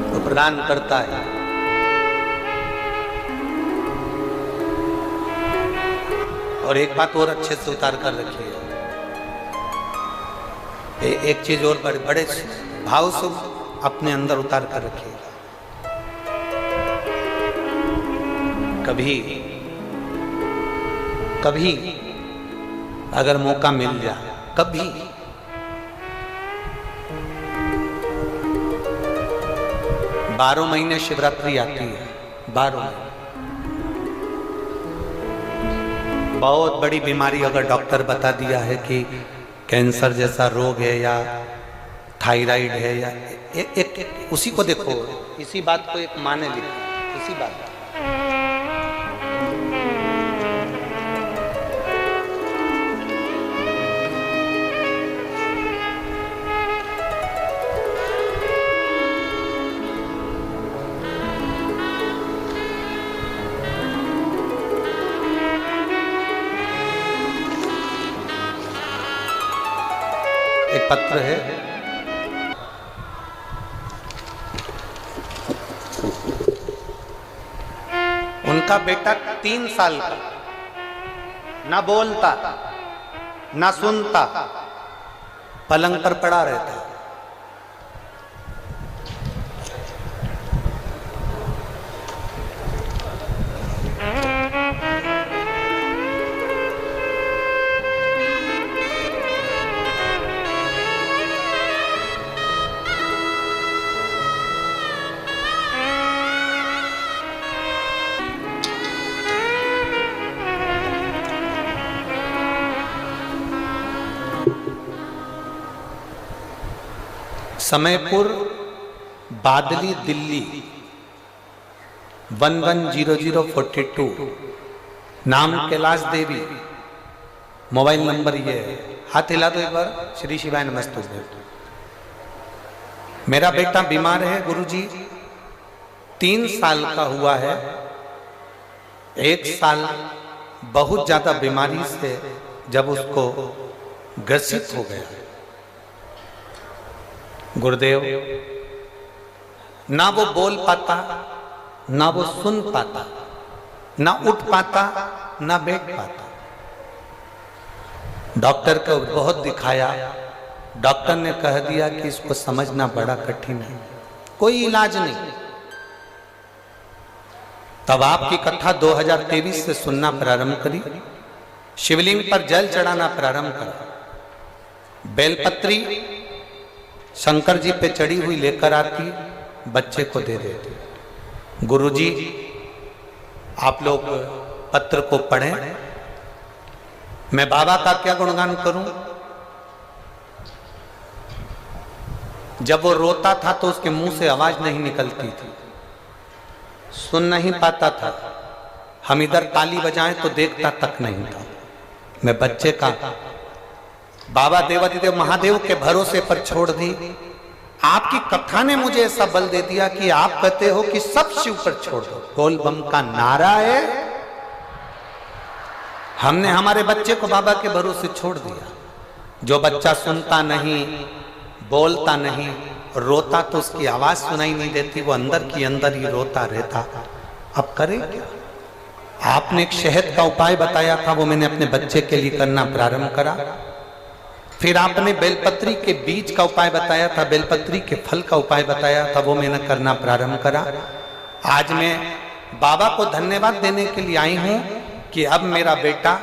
वो प्रदान करता है। और एक बात और अच्छे से उतार कर रखिए, एक चीज और बड़े भाव से अपने अंदर उतार कर रखिएगा। कभी कभी अगर मौका मिल जाए, कभी 12 महीने शिवरात्रि आती है, 12 महीने। बहुत बड़ी बीमारी अगर डॉक्टर बता दिया है कि कैंसर जैसा रोग है या थायराइड है या एक उसी को देखो, इसी बात को एक माने लिखा, इसी बात को। एक पत्र है, उनका बेटा 3 साल का, ना बोलता ना सुनता, पलंग पर पड़ा रहता। समयपुर, बादली, दिल्ली 110042, नाम कैलाश देवी, मोबाइल नंबर ये है। हाथ हिला दो एक बार। श्री शिवाय नमस्तुभ्यं। मेरा बेटा बीमार है गुरुजी, 3 साल का हुआ है। 1 साल बहुत ज्यादा बीमारी से जब उसको ग्रसित हो गया, गुरुदेव ना वो बोल पाता, ना वो सुन पाता, ना उठ पाता, ना बैठ पाता। डॉक्टर को बहुत दिखाया, डॉक्टर ने कह दिया कि इसको समझना बड़ा कठिन है, कोई इलाज नहीं। तब आपकी कथा 2023 से सुनना प्रारंभ करी, शिवलिंग पर जल चढ़ाना प्रारंभ करा, बेलपत्री शंकर जी पे चढ़ी हुई लेकर आती, बच्चे को दे देती। गुरुजी आप लोग पत्र को पढ़ें, मैं बाबा का क्या गुणगान करूं। जब वो रोता था तो उसके मुंह से आवाज नहीं निकलती थी, सुन नहीं पाता था। हम इधर ताली बजाएं तो देखता तक नहीं था। मैं बच्चे का बाबा देवादिदेव महादेव के भरोसे पर छोड़ दी। आपकी कथा ने मुझे ऐसा बल दे दिया कि आप कहते हो कि सब शिव पर छोड़ दो, बोल बम का नारा है। हमने हमारे बच्चे को बाबा के भरोसे छोड़ दिया। जो बच्चा सुनता नहीं, बोलता नहीं, रोता तो उसकी आवाज सुनाई नहीं देती, वो अंदर की अंदर ही रोता रहता। अब करे क्या? आपने एक शहद का उपाय बताया था, वो मैंने अपने बच्चे के लिए करना प्रारंभ करा। फिर आपने बेलपत्री के बीज का उपाय बताया था, बेलपत्री के फल का उपाय बताया था, वो मैंने करना प्रारंभ करा। आज मैं बाबा को धन्यवाद देने के लिए आई हूं कि अब मेरा बेटा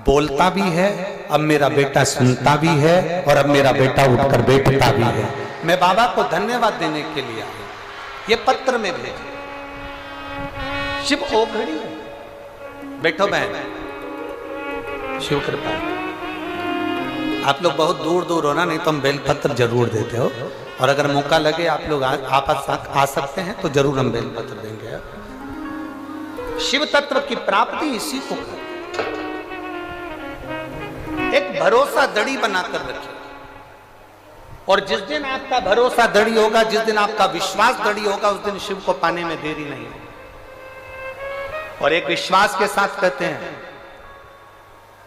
बोलता भी है, अब मेरा बेटा सुनता भी है, और अब मेरा बेटा उठकर बैठता भी है। मैं बाबा को धन्यवाद देने के लिए आई। ये पत्र में भेजे। शिव ओघड़ी बैठो बहन, शिव कृपा। आप लोग बहुत दूर दूर हो ना, नहीं तो हम बेलपत्र जरूर देते हो, और अगर मौका लगे आप लोग आ सकते हैं तो जरूर हम बेलपत्र देंगे। शिव तत्व की प्राप्ति इसी को करते। एक भरोसा दड़ी बनाकर रखिए, और जिस दिन आपका भरोसा दड़ी होगा, जिस दिन आपका विश्वास दड़ी होगा, उस दिन शिव को पाने में देरी नहीं है। और एक विश्वास के साथ कहते हैं,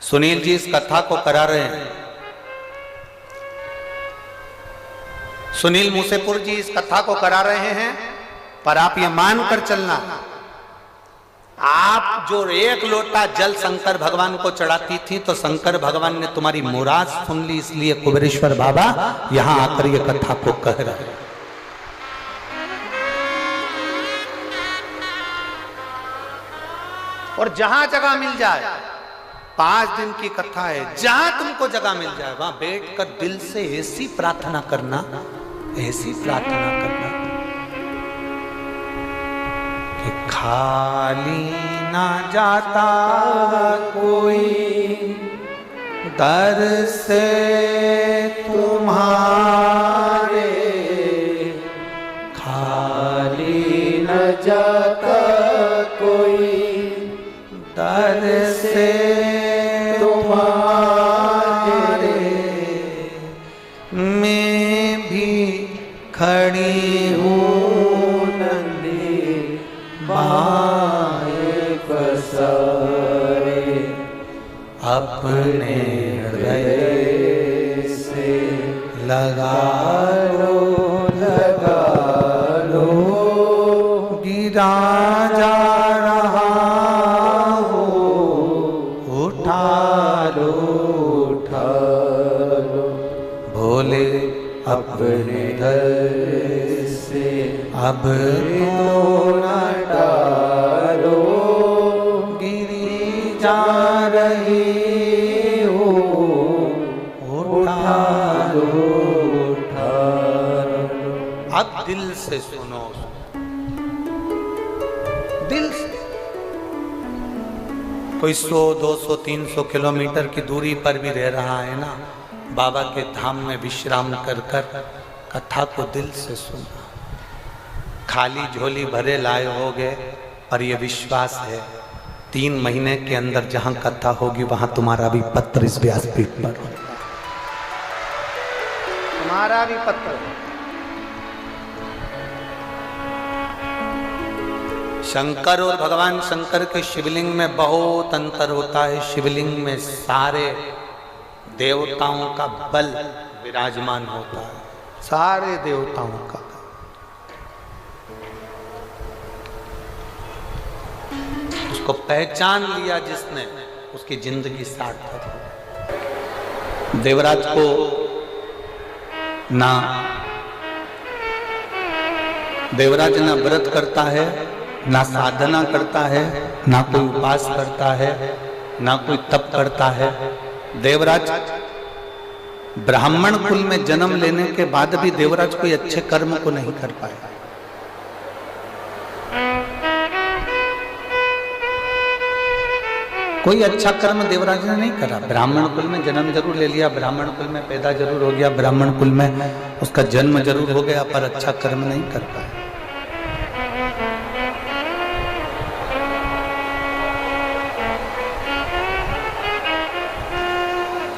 सुनील जी इस कथा को करा रहे हैं, सुनील मूसेपुर जी इस कथा को करा रहे हैं, पर आप ये मानकर चलना, आप जो 1 लोटा जल शंकर भगवान को चढ़ाती थी, तो शंकर भगवान ने तुम्हारी मुराद सुन ली, इसलिए कुबेरेश्वर बाबा यहां आकर ये कथा को कह रहे हैं। और जहां जगह मिल जाए, 5 दिन की कथा है, जहां तुमको जगह मिल जाए वहां बैठकर दिल से ऐसी प्रार्थना करना, ऐसी प्रार्थना करना कि खाली ना जाता कोई दर से तुम्हारे, खाली न जाता कोई दर से तुम्हारे, मैं भी खड़ी हूँ नंदी बाएं पसारे, अपने हृदय से लगा लो, गिरा जा रहा हो, उठा लो, भोले अपने दर से अब तो न टालो, गिरी जा रही हो, उठा लो। अब दिल से सुनो, दिल से। कोई 100, 200, 300 किलोमीटर की दूरी पर भी रह रहा है ना, बाबा के धाम में विश्राम कर कर कथा को दिल से सुनना। खाली झोली भरे लाए होगे, और ये विश्वास है 3 महीने के अंदर जहां कथा होगी वहां तुम्हारा भी पत्र इस व्यासपीठ पर होगा, तुम्हारा भी पत्र। शंकर और भगवान शंकर के शिवलिंग में बहुत अंतर होता है। शिवलिंग में सारे देवताओं का बल विराजमान होता है, सारे देवताओं का। उसको पहचान लिया जिसने, उसकी जिंदगी सार्थक हो। देवराज को ना देवराज ना व्रत करता है, ना साधना करता है, ना कोई उपास करता है, ना कोई तप करता है। देवराज ब्राह्मण कुल में जन्म लेने के बाद भी देवराज कोई अच्छे कर्म को नहीं कर पाया। कोई अच्छा कर्म देवराज ने नहीं करा। ब्राह्मण कुल में जन्म जरूर ले लिया, ब्राह्मण कुल में पैदा जरूर हो गया, ब्राह्मण कुल में उसका जन्म जरूर हो गया, पर अच्छा कर्म नहीं कर पाया।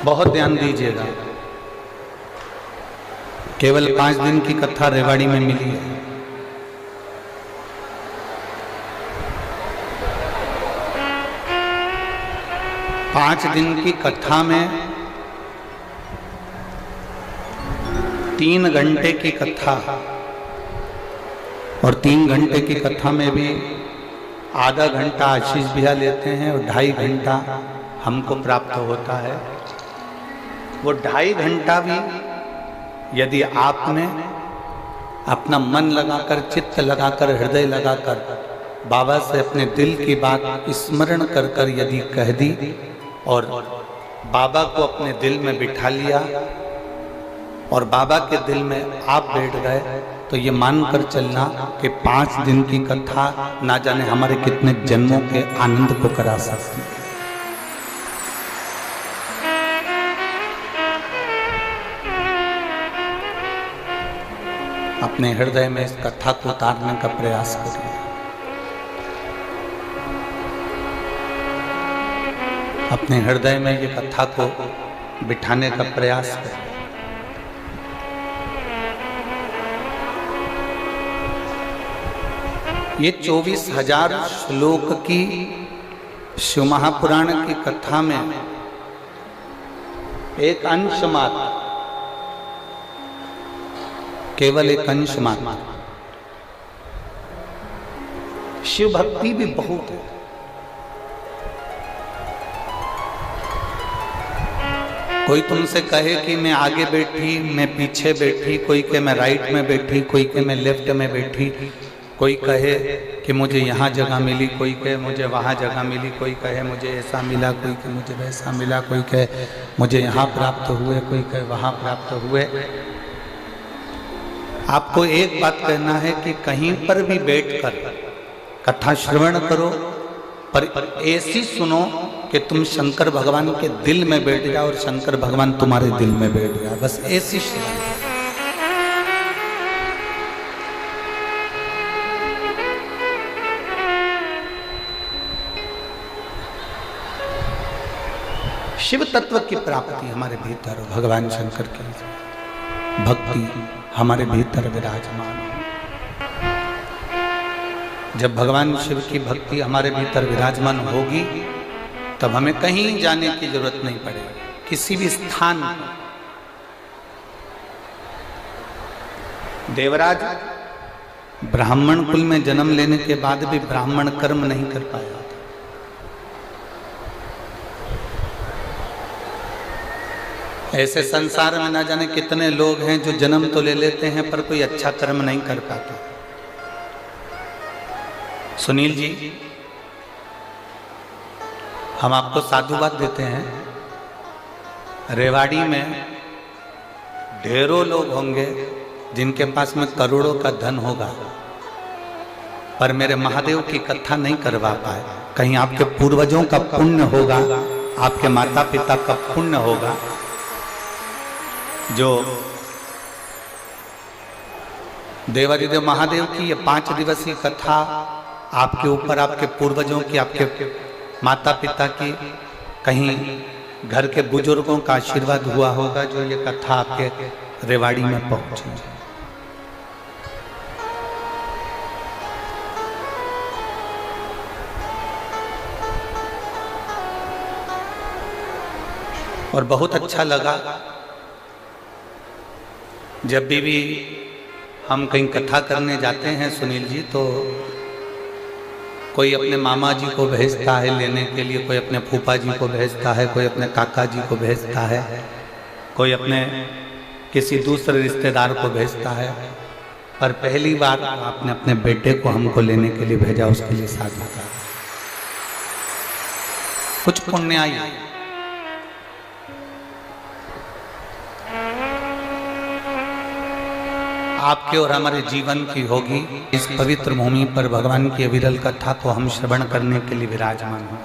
बहुत ध्यान दीजिएगा। केवल 5 दिन की कथा रेवाड़ी में मिली है। पांच दिन की कथा में 3 घंटे की कथा, और 3 घंटे की कथा में भी आधा घंटा आशीष भैया लेते हैं और 2.5 घंटा हमको प्राप्त होता है। वो 2.5 घंटा भी यदि आपने अपना मन लगाकर, चित्त लगाकर, हृदय लगाकर बाबा से अपने दिल की बात स्मरण कर कर यदि कह दी और बाबा को अपने दिल में बिठा लिया और बाबा के दिल में आप बैठ गए, तो ये मानकर चलना कि 5 दिन की कथा ना जाने हमारे कितने जन्मों के आनंद को करा सकती है। अपने हृदय में इस कथा को उतारने का प्रयास करिए। अपने हृदय में ये कथा को बिठाने का प्रयास करिए। ये 24,000 श्लोक की शिव महापुराण की कथा में एक अंश मात्र, केवल एक अंश मात्र। शिव भक्ति भी बहुत है। कोई तुमसे कहे कि मैं आगे बैठी, मैं पीछे बैठी, कोई के मैं राइट में बैठी, कोई के मैं लेफ्ट में बैठी, कोई कहे कि मुझे यहाँ जगह मिली, कोई कहे मुझे वहाँ जगह मिली, कोई कहे मुझे ऐसा मिला, कोई कहे मुझे वैसा मिला, कोई कहे मुझे यहाँ प्राप्त हुए, कोई कहे वहाँ प्राप्त हुए। आपको एक बात कहना है कि कहीं पर भी बैठकर कथा श्रवण करो, पर ऐसी सुनो कि तुम शंकर भगवान के दिल में बैठ जाओ और शंकर भगवान तुम्हारे दिल में बैठ जाओ। बस ऐसी श्रवण। शिव तत्व की प्राप्ति हमारे भीतर हो, भगवान शंकर की भक्ति हमारे भीतर विराजमान हो। जब भगवान शिव की भक्ति हमारे भीतर विराजमान होगी तब हमें कहीं जाने की जरूरत नहीं पड़ेगी, किसी भी स्थान। देवराज ब्राह्मण कुल में जन्म लेने के बाद भी ब्राह्मण कर्म नहीं कर पाया था। ऐसे संसार में ना जाने कितने लोग हैं जो जन्म तो ले लेते हैं पर कोई अच्छा कर्म नहीं कर पाता। सुनील जी, हम आपको साधुवाद देते हैं। रेवाड़ी में ढेरों लोग होंगे जिनके पास में करोड़ों का धन होगा, पर मेरे महादेव की कथा नहीं करवा पाए। कहीं आपके पूर्वजों का पुण्य होगा, आपके माता पिता का पुण्य होगा, जो देवादिदेव महादेव की ये 5 दिवसीय कथा आपके ऊपर, आपके पूर्वजों की, आपके माता पिता की, कहीं घर के बुजुर्गों का आशीर्वाद हुआ होगा जो ये कथा आपके रेवाड़ी में पहुंची। और बहुत अच्छा लगा जब भी हम कहीं कथा करने जाते हैं सुनील जी, तो कोई अपने मामा जी को भेजता है लेने के लिए, कोई अपने फूफा जी को भेजता है, कोई अपने काका जी को भेजता है, कोई अपने किसी दूसरे रिश्तेदार को भेजता है, पर पहली बार आपने अपने बेटे को हमको लेने के लिए भेजा, उसके लिए साधुवाद। कुछ पुण्य आई आपके और हमारे जीवन की होगी। इस पवित्र भूमि पर भगवान की अविरल कथा को हम श्रवण करने के लिए विराजमान हैं।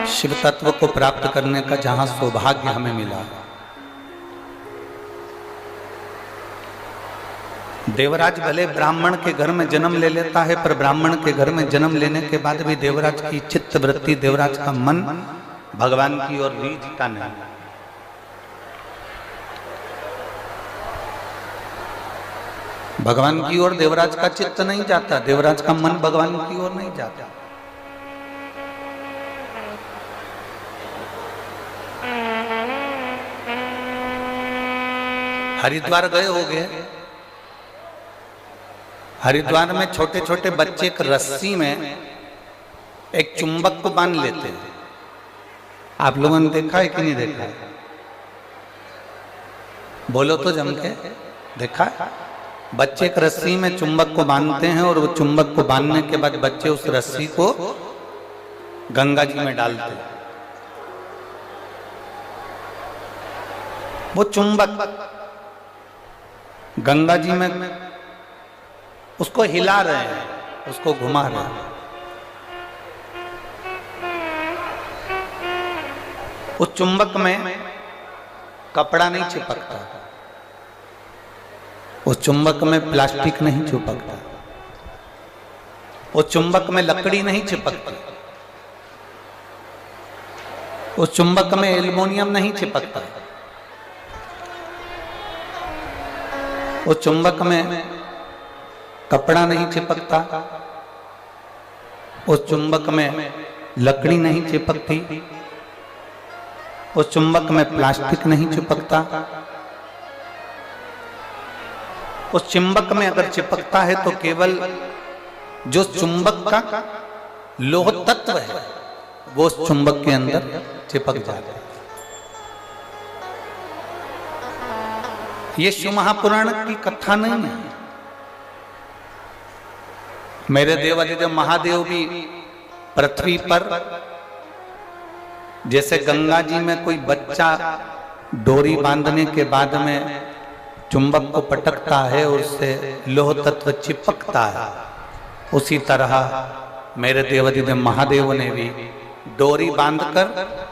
शिव तत्व को प्राप्त करने का जहां सौभाग्य हमें मिला। देवराज भले ब्राह्मण के घर में जन्म ले लेता है, पर ब्राह्मण के घर में जन्म लेने के बाद भी देवराज की चित्त वृत्ति, देवराज का मन भगवान की ओर रीझता नहीं। भगवान की ओर देवराज का चित्त नहीं जाता, देवराज का मन भगवान की ओर नहीं जाता। हरिद्वार गए होंगे, हरिद्वार में छोटे छोटे बच्चे एक रस्सी में एक चुंबक को बांध लेते हैं। आप लोगों ने देखा है कि नहीं देखा है? बोलो तो जम के। देखा है? बच्चे एक रस्सी में चुंबक को बांधते हैं और वो चुंबक को बांधने के बाद बच्चे उस रस्सी को गंगा जी में डालते हैं। वो चुंबक गंगा जी में उसको हिला रहे हैं, उसको घुमा रहे हैं। उस चुंबक में कपड़ा नहीं चिपकता, उस चुंबक में प्लास्टिक नहीं चिपकता, उस चुंबक में लकड़ी नहीं चिपकती, उस चुंबक में एल्युमिनियम नहीं चिपकता, उस चुंबक में कपड़ा नहीं चिपकता, उस चुंबक में लकड़ी नहीं चिपकती, उस चुंबक में प्लास्टिक नहीं चिपकता। उस चुंबक में अगर चिपकता है तो केवल जो चुंबक का लोह तत्व है वो उस चुंबक के अंदर चिपक जाता है। ये शिव महापुराण की कथा नहीं है। मेरे देवादिदेव महादेव भी पृथ्वी पर जैसे गंगा जी में कोई बच्चा डोरी बांधने के बाद में चुंबक को पटकता है और उससे लोह तत्व चिपकता है, उसी तरह मेरे देवादिदेव महादेव ने भी डोरी बांधकर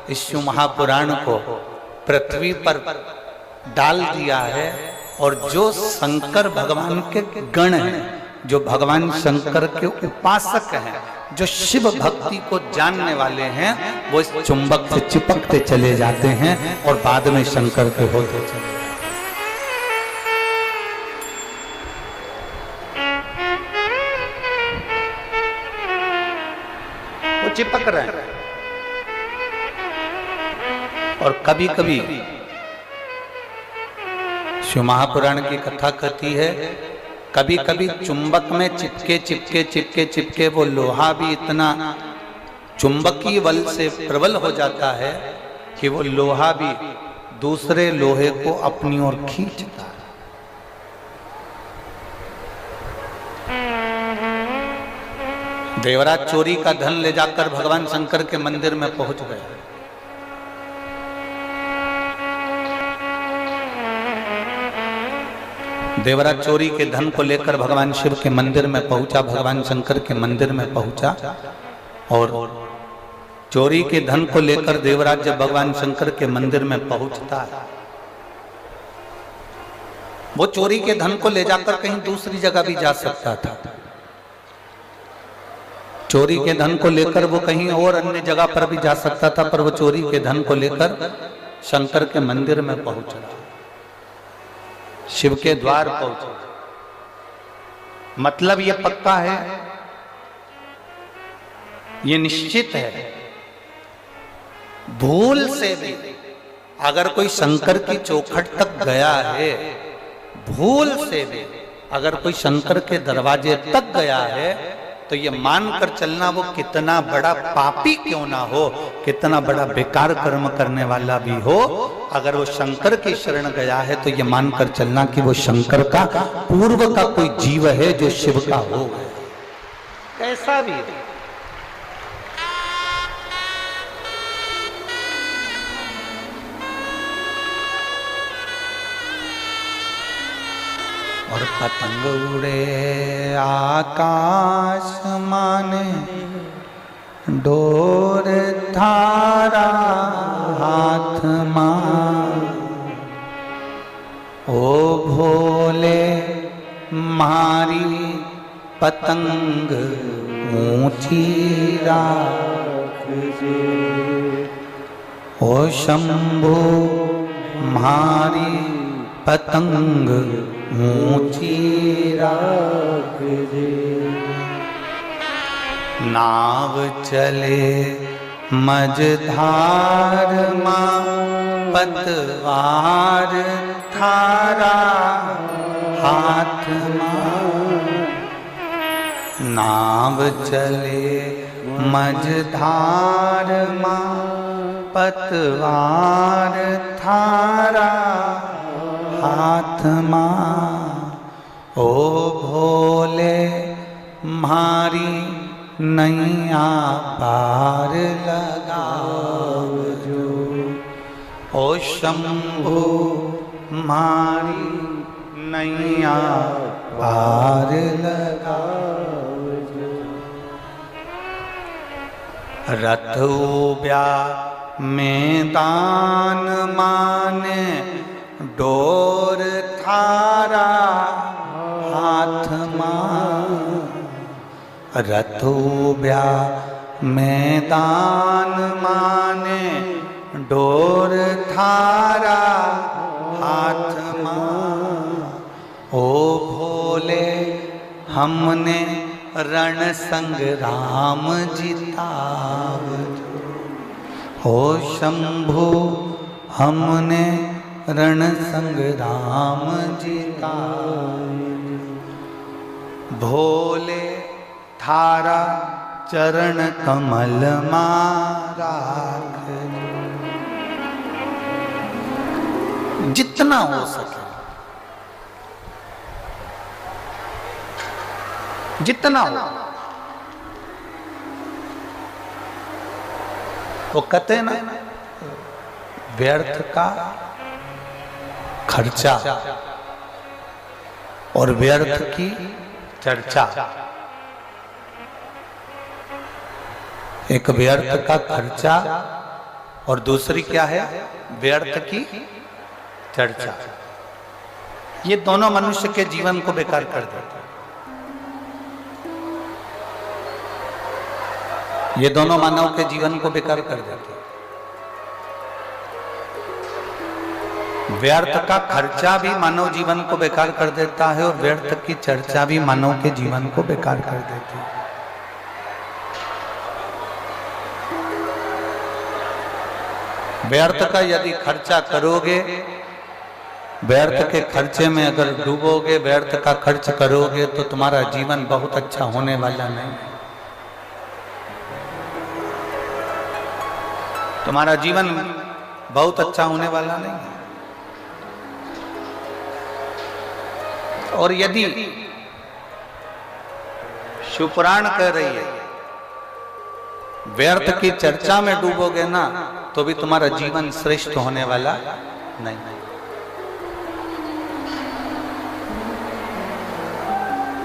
इस शिव महापुराण को पृथ्वी पर डाल दिया है। और जो शंकर भगवान के गण हैं, जो भगवान शंकर के उपासक हैं, जो शिव भक्ति को जानने वाले हैं, वो इस चुंबक से चिपकते चले जाते हैं और बाद में शंकर के होते चले। वो चिपक रहे हैं। और कभी कभी शिव महापुराण की कथा कहती है, कभी कभी चुंबक में चिपके चिपके चिपके चिपके वो लोहा भी इतना चुंबकीय बल से प्रबल हो जाता है कि वो लोहा भी दूसरे लोहे को अपनी ओर खींचता है। देवराज चोरी का धन ले जाकर भगवान शंकर के मंदिर में पहुंच गए। देवराज चोरी के धन को लेकर भगवान शिव के मंदिर में पहुंचा, भगवान शंकर के मंदिर में पहुंचा। और चोरी के धन को लेकर देवराज जब भगवान शंकर के मंदिर में पहुंचता है वो चोरी के धन को ले जाकर कहीं दूसरी जगह भी जा सकता था। चोरी के धन को लेकर वो कहीं और अन्य जगह पर भी जा सकता था, पर वो चोरी के धन को लेकर शंकर के मंदिर में पहुंचा, शिव के द्वार पहुंचा। मतलब ये पक्का है, ये निश्चित है, भूल से भी अगर कोई शंकर की चौखट तक गया है, भूल से भी अगर कोई शंकर के दरवाजे तक गया है, तो ये मानकर चलना वो कितना बड़ा पापी क्यों ना हो, कितना बड़ा बेकार कर्म करने वाला भी हो, अगर वो शंकर की शरण गया है तो ये मानकर चलना कि वो शंकर का पूर्व का कोई जीव है जो शिव का हो, कैसा भी है। और पतंग उड़े आकाश माने, डोर थारा हाथ मां, ओ भोले मारी पतंग ऊंची राख जे, ओ शंभू मारी पतंग ऊंची राख जे, नाव चले मझधार मां, पतवार थारा हाथ मां, नाव चले मझधार मां, पतवार थारा हाथ मां, ओ भोले मारी नैया पार लगाओ जो, ओ शंभू मारी नैया पार लगाओ जो। रथ उब्या मैदान माने, डोर थारा हाथ मां, रथ उब्या मैदान माने, डोर थारा हाथ मां, ओ भोले हमने रण संग्राम जिताव, हो शंभू हमने रण संग्राम जीता, भोले थारा चरण कमल मारा, जितना हो सके, जितना हो। वो कहते हैं ना, व्यर्थ का खर्चा और व्यर्थ की चर्चा, एक व्यर्थ का खर्चा और दूसरी क्या है, व्यर्थ की चर्चा। ये दोनों मनुष्य के जीवन को बेकार कर देते हैं। ये दोनों मानव के जीवन को बेकार कर देते हैं। व्यर्थ का खर्चा भी मानव जीवन को बेकार कर देता है और व्यर्थ की चर्चा भी मानव के जीवन को बेकार कर देती है। व्यर्थ का यदि खर्चा करोगे, व्यर्थ के खर्चे में अगर डूबोगे, व्यर्थ का खर्च करोगे, तो तुम्हारा जीवन बहुत अच्छा होने वाला नहीं। तुम्हारा जीवन बहुत अच्छा होने वाला नहीं है। और यदि शिवपुराण कह रही है व्यर्थ की चर्चा में डूबोगे ना, तो भी तुम्हारा जीवन श्रेष्ठ होने वाला नहीं।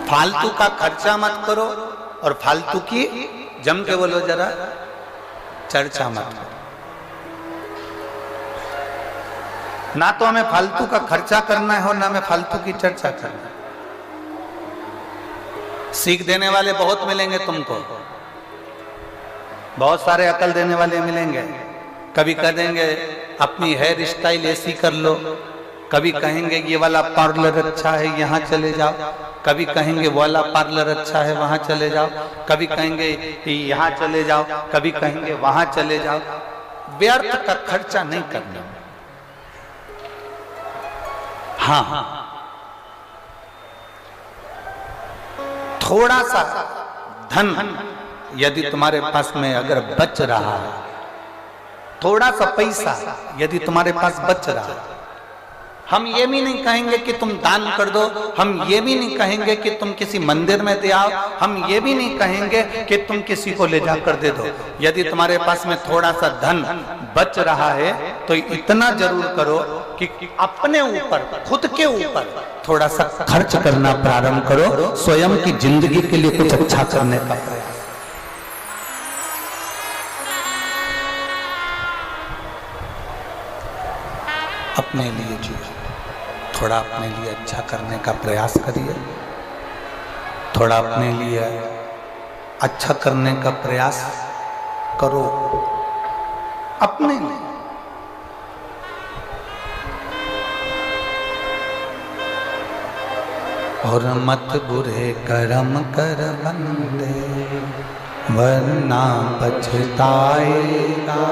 फालतू का खर्चा मत करो और फालतू की, जम के बोलो जरा, चर्चा मत करो। ना तो हमें फालतू का खर्चा करना है और ना हमें फालतू की चर्चा करना है। सीख देने वाले बहुत मिलेंगे तुमको, बहुत सारे अकल देने वाले मिलेंगे। कभी कह देंगे अपनी हेयर स्टाइल ऐसी कर लो, कभी कहेंगे ये वाला पार्लर अच्छा है यहाँ चले जाओ, कभी कहेंगे वो वाला पार्लर अच्छा है वहां चले जाओ, कभी कहेंगे यहाँ चले जाओ, कभी कहेंगे वहां चले जाओ। व्यर्थ का खर्चा नहीं करना। हाँ, थोड़ा सा धन यदि तुम्हारे पास में अगर बच रहा है, थोड़ा सा पैसा यदि तुम्हारे पास बच रहा है, हम ये भी नहीं कहेंगे कि तुम दान कर दो, हम ये भी नहीं कहेंगे कि तुम किसी मंदिर में दे आओ, हम ये भी नहीं कहेंगे कि तुम किसी को ले जाकर दे दो। यदि तुम्हारे पास में थोड़ा सा धन बच रहा है तो इतना जरूर करो कि अपने ऊपर, खुद के ऊपर थोड़ा सा खर्च करना प्रारंभ करो, स्वयं की जिंदगी के लिए कुछ अच्छा करने का प्रयास। अपने लिए जियो, थोड़ा अपने लिए अच्छा करने का प्रयास करिए, थोड़ा अपने लिए अच्छा करने का प्रयास करो अपने लिए। और मत बुरे कर्म कर बंदे वरना पछताएगा,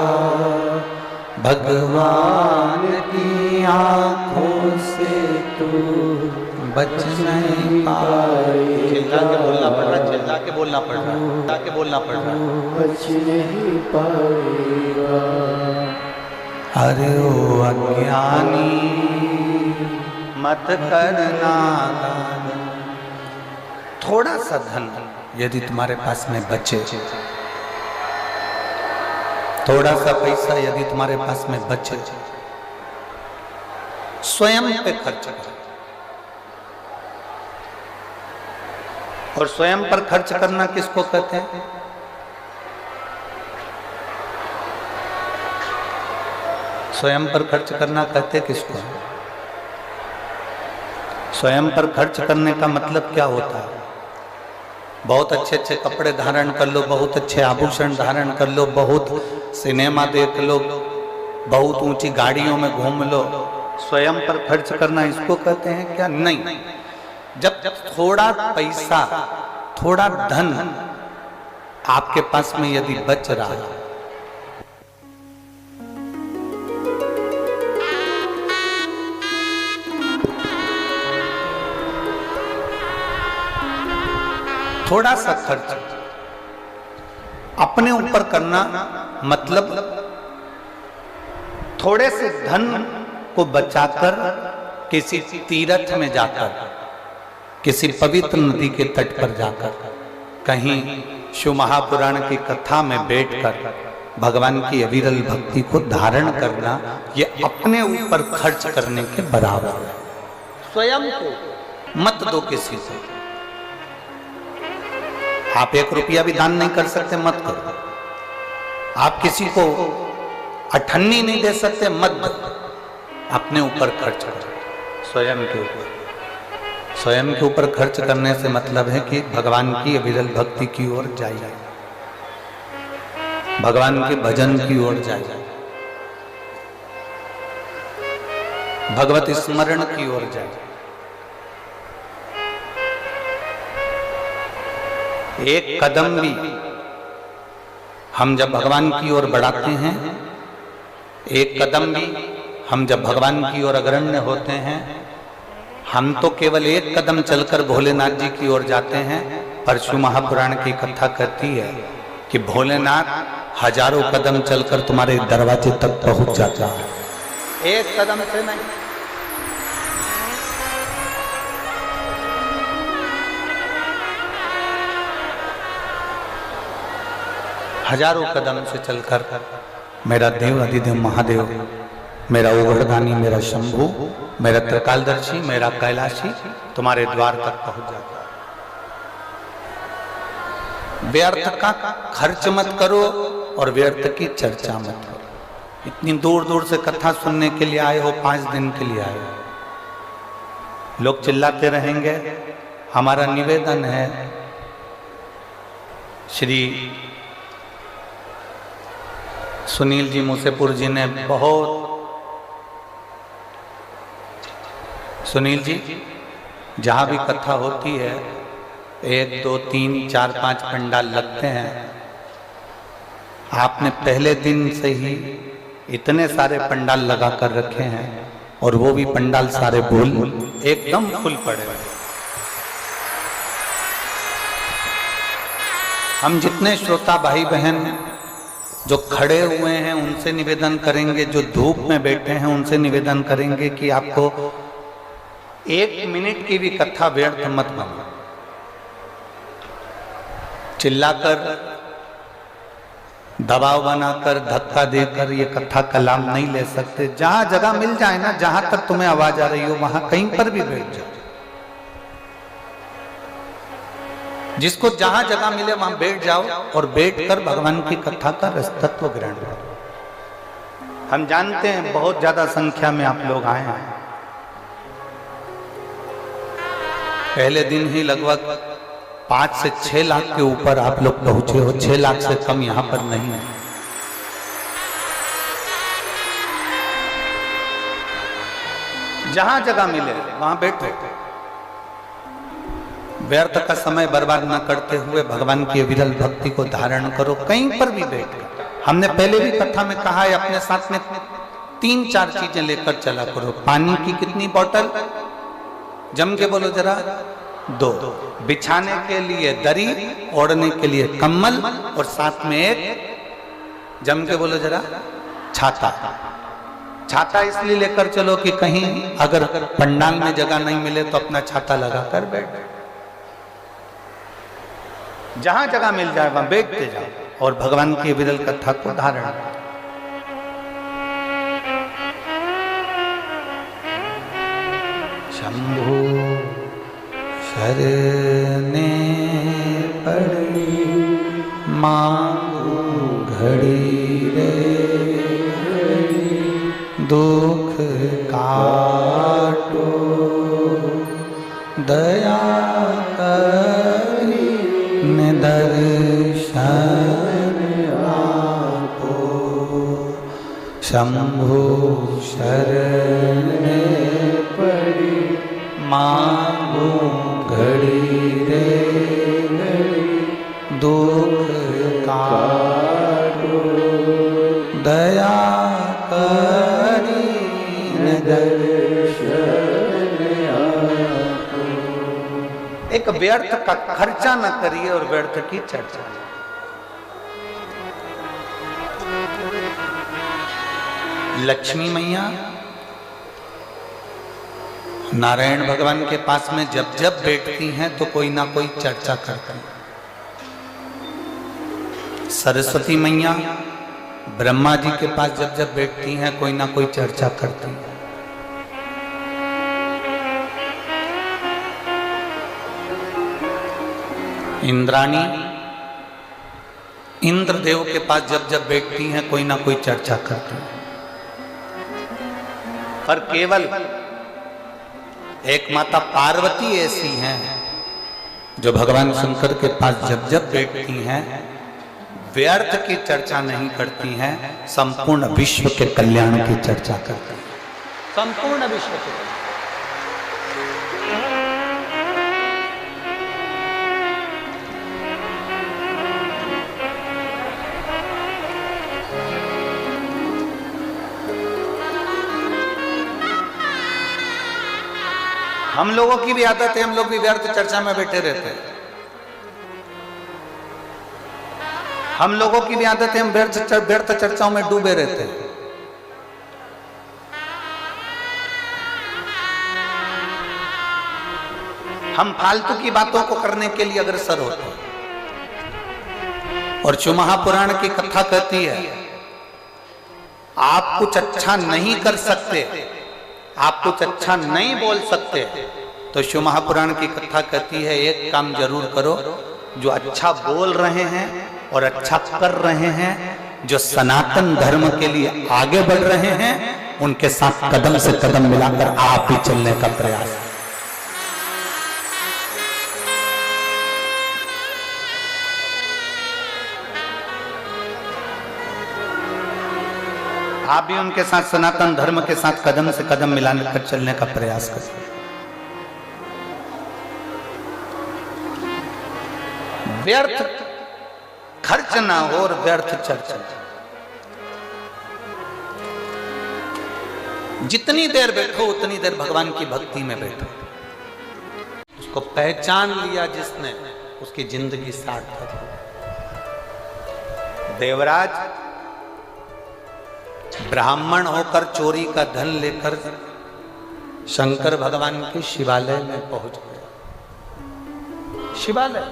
भगवान की आंखों से तू बच नहीं पाए। चिल्ला के बोलना पड़ रहा, चिल्ला के बोलना पड़ रहा, चिल्ला के बोलना पड़ रहा, बच नहीं पाएगा। अरे ओ अज्ञानी मत करना दान। थोड़ा सा धन यदि तुम्हारे पास में बचे, थोड़ा सा पैसा यदि तुम्हारे पास में बचे, स्वयं पे खर्च करो। और स्वयं पर खर्च करना किसको कहते हैं? स्वयं पर खर्च करना कहते किसको? स्वयं पर खर्च करने का मतलब क्या होता है? बहुत अच्छे अच्छे कपड़े धारण कर लो, बहुत अच्छे आभूषण धारण कर लो, बहुत सिनेमा देख लो, बहुत ऊंची गाड़ियों में घूम लो। स्वयं पर खर्च करना इसको कहते हैं क्या? नहीं। जब थोड़ा पैसा, थोड़ा धन आपके पास में यदि बच रहा है, थोड़ा सा खर्च अपने ऊपर करना, मतलब थोड़े से धन को बचाकर किसी तीर्थ में जाकर, किसी पवित्र नदी के तट पर जाकर, कहीं शिव महापुराण की कथा में बैठकर भगवान की अविरल भक्ति को धारण करना, ये अपने ऊपर खर्च करने के बराबर है। स्वयं को मत दो किसी से। आप 1 रुपया भी दान नहीं कर सकते, मत करो। आप किसी को अठन्नी नहीं दे सकते, मत दो। अपने ऊपर खर्च करो, स्वयं के ऊपर। स्वयं के ऊपर खर्च करने से मतलब है कि भगवान की अविरल भक्ति की ओर जाइए, भगवान के भजन की ओर जाइए, भगवत स्मरण की ओर जाइए। एक कदम भी हम जब भगवान की ओर बढ़ाते हैं, एक कदम भी हम जब भगवान की ओर अग्रण्य होते हैं, हम तो केवल एक कदम चलकर भोलेनाथ जी की ओर जाते हैं, पर शिव महापुराण की कथा कहती है कि भोलेनाथ हजारों कदम चलकर तुम्हारे दरवाजे तक पहुंच जाता है, एक कदम से नहीं। हजारों कदम से चलकर मेरा देव अधिदेव महादेव, मेरा उगड़दानी, मेरा शंभू, मेरा त्रिकालदर्शी, मेरा कैलाशी तुम्हारे द्वार तक पहुंच जाता है। व्यर्थ का खर्च मत करो और व्यर्थ की चर्चा मत करो। इतनी दूर दूर से कथा सुनने के लिए आए हो, 5 दिन के लिए आए हो। लोग चिल्लाते रहेंगे। हमारा निवेदन है, श्री सुनील जी मूसेपुर जी ने बहुत, सुनील जी जहाँ भी कथा होती है 1 2 3 4 5 पंडाल लगते हैं। आपने पहले दिन से ही इतने सारे पंडाल लगा कर रखे हैं और वो भी पंडाल सारे फुल, एकदम फुल पड़े हुए। हम जितने श्रोता भाई बहन जो खड़े हुए हैं उनसे निवेदन करेंगे, जो धूप में बैठे हैं उनसे निवेदन करेंगे कि आपको 1 मिनट की भी कथा व्यर्थ मत बनो। चिल्लाकर, दबाव बनाकर, धक्का देकर ये कथा कलाम नहीं ले सकते। जहां जगह मिल जाए ना, जहां तक तुम्हें आवाज आ रही हो वहां कहीं पर भी बैठ जाओ। जिसको जहां जगह मिले वहां बैठ जाओ और बैठकर भगवान की कथा का रसतत्व ग्रहण करो। हम जानते हैं बहुत ज्यादा संख्या में आप लोग आए हैं। पहले दिन ही लगभग 5 से 6 लाख के ऊपर आप लोग पहुंचे हो। 6 लाख से कम यहां पर नहीं है। जहां जगह मिले वहां बैठो। व्यर्थ का समय बर्बाद न करते हुए भगवान की विरल भक्ति को धारण करो, कहीं पर भी बैठकर। हमने पहले भी कथा में कहा है, अपने साथ में 3-4 चीजें लेकर चला करो। पानी की कितनी बोतल? जम के बोलो जरा। 2। बिछाने के लिए दरी, ओढ़ने के लिए कम्बल और साथ में एक, जम के बोलो जरा, छाता। छाता इसलिए लेकर चलो कि कहीं अगर पंडाल में जगह नहीं मिले तो अपना छाता लगाकर बैठ। जहां जगह मिल जाए वहां बैठते जाओ और भगवान की विरल कथा को धारण करो। शंभु शरणे पड़ी मांगू घड़ी रे, दुख काटो दया करी दर्शन आपो। शंभु शरणे पड़ी मांगू घड़ी रे, दुख काटो दया करी दर्शन आपो। एक व्यर्थ का खर्चा न करिए और व्यर्थ की चर्चा। लक्ष्मी मैया नारायण भगवान के पास में जब जब बैठती हैं तो कोई ना कोई चर्चा करती हैं। सरस्वती मैया ब्रह्मा जी के पास जब जब बैठती हैं कोई ना कोई चर्चा करती हैं। इंद्राणी इंद्रदेव के पास जब जब बैठती हैं कोई ना कोई चर्चा करती हैं। पर केवल एक माता पार्वती ऐसी हैं जो भगवान शंकर के पास जब जब बैठती हैं व्यर्थ की चर्चा नहीं करती हैं, संपूर्ण विश्व के कल्याण की चर्चा करती हैं। संपूर्ण विश्व के। हम लोगों की भी आदत है, हम लोग भी व्यर्थ चर्चा में बैठे रहते हैं। हम लोगों की भी आदत है, हम व्यर्थ चर्चाओं में डूबे रहते हैं। हम फालतू की बातों को करने के लिए अग्रसर होते हैं। और शिव महापुराण की कथा कहती है, आप कुछ अच्छा नहीं कर सकते, आप कुछ अच्छा नहीं बोल सकते, तो शिव महापुराण की कथा कहती है एक काम जरूर करो, जो अच्छा बोल रहे हैं और अच्छा कर रहे हैं जो सनातन धर्म के लिए आगे बढ़ रहे हैं उनके साथ कदम से कदम मिलाकर आप भी चलने का प्रयास। आप भी उनके साथ सनातन धर्म के साथ कदम से कदम मिलाने कर चलने का प्रयास करें। व्यर्थ खर्च ना हो और व्यर्थ चर्चा। जितनी देर बैठो उतनी देर भगवान की भक्ति में बैठो। उसको पहचान लिया जिसने, उसकी जिंदगी सार्थक हो। देवराज ब्राह्मण होकर चोरी का धन लेकर शंकर भगवान के शिवालय में पहुंच गए। शिवालय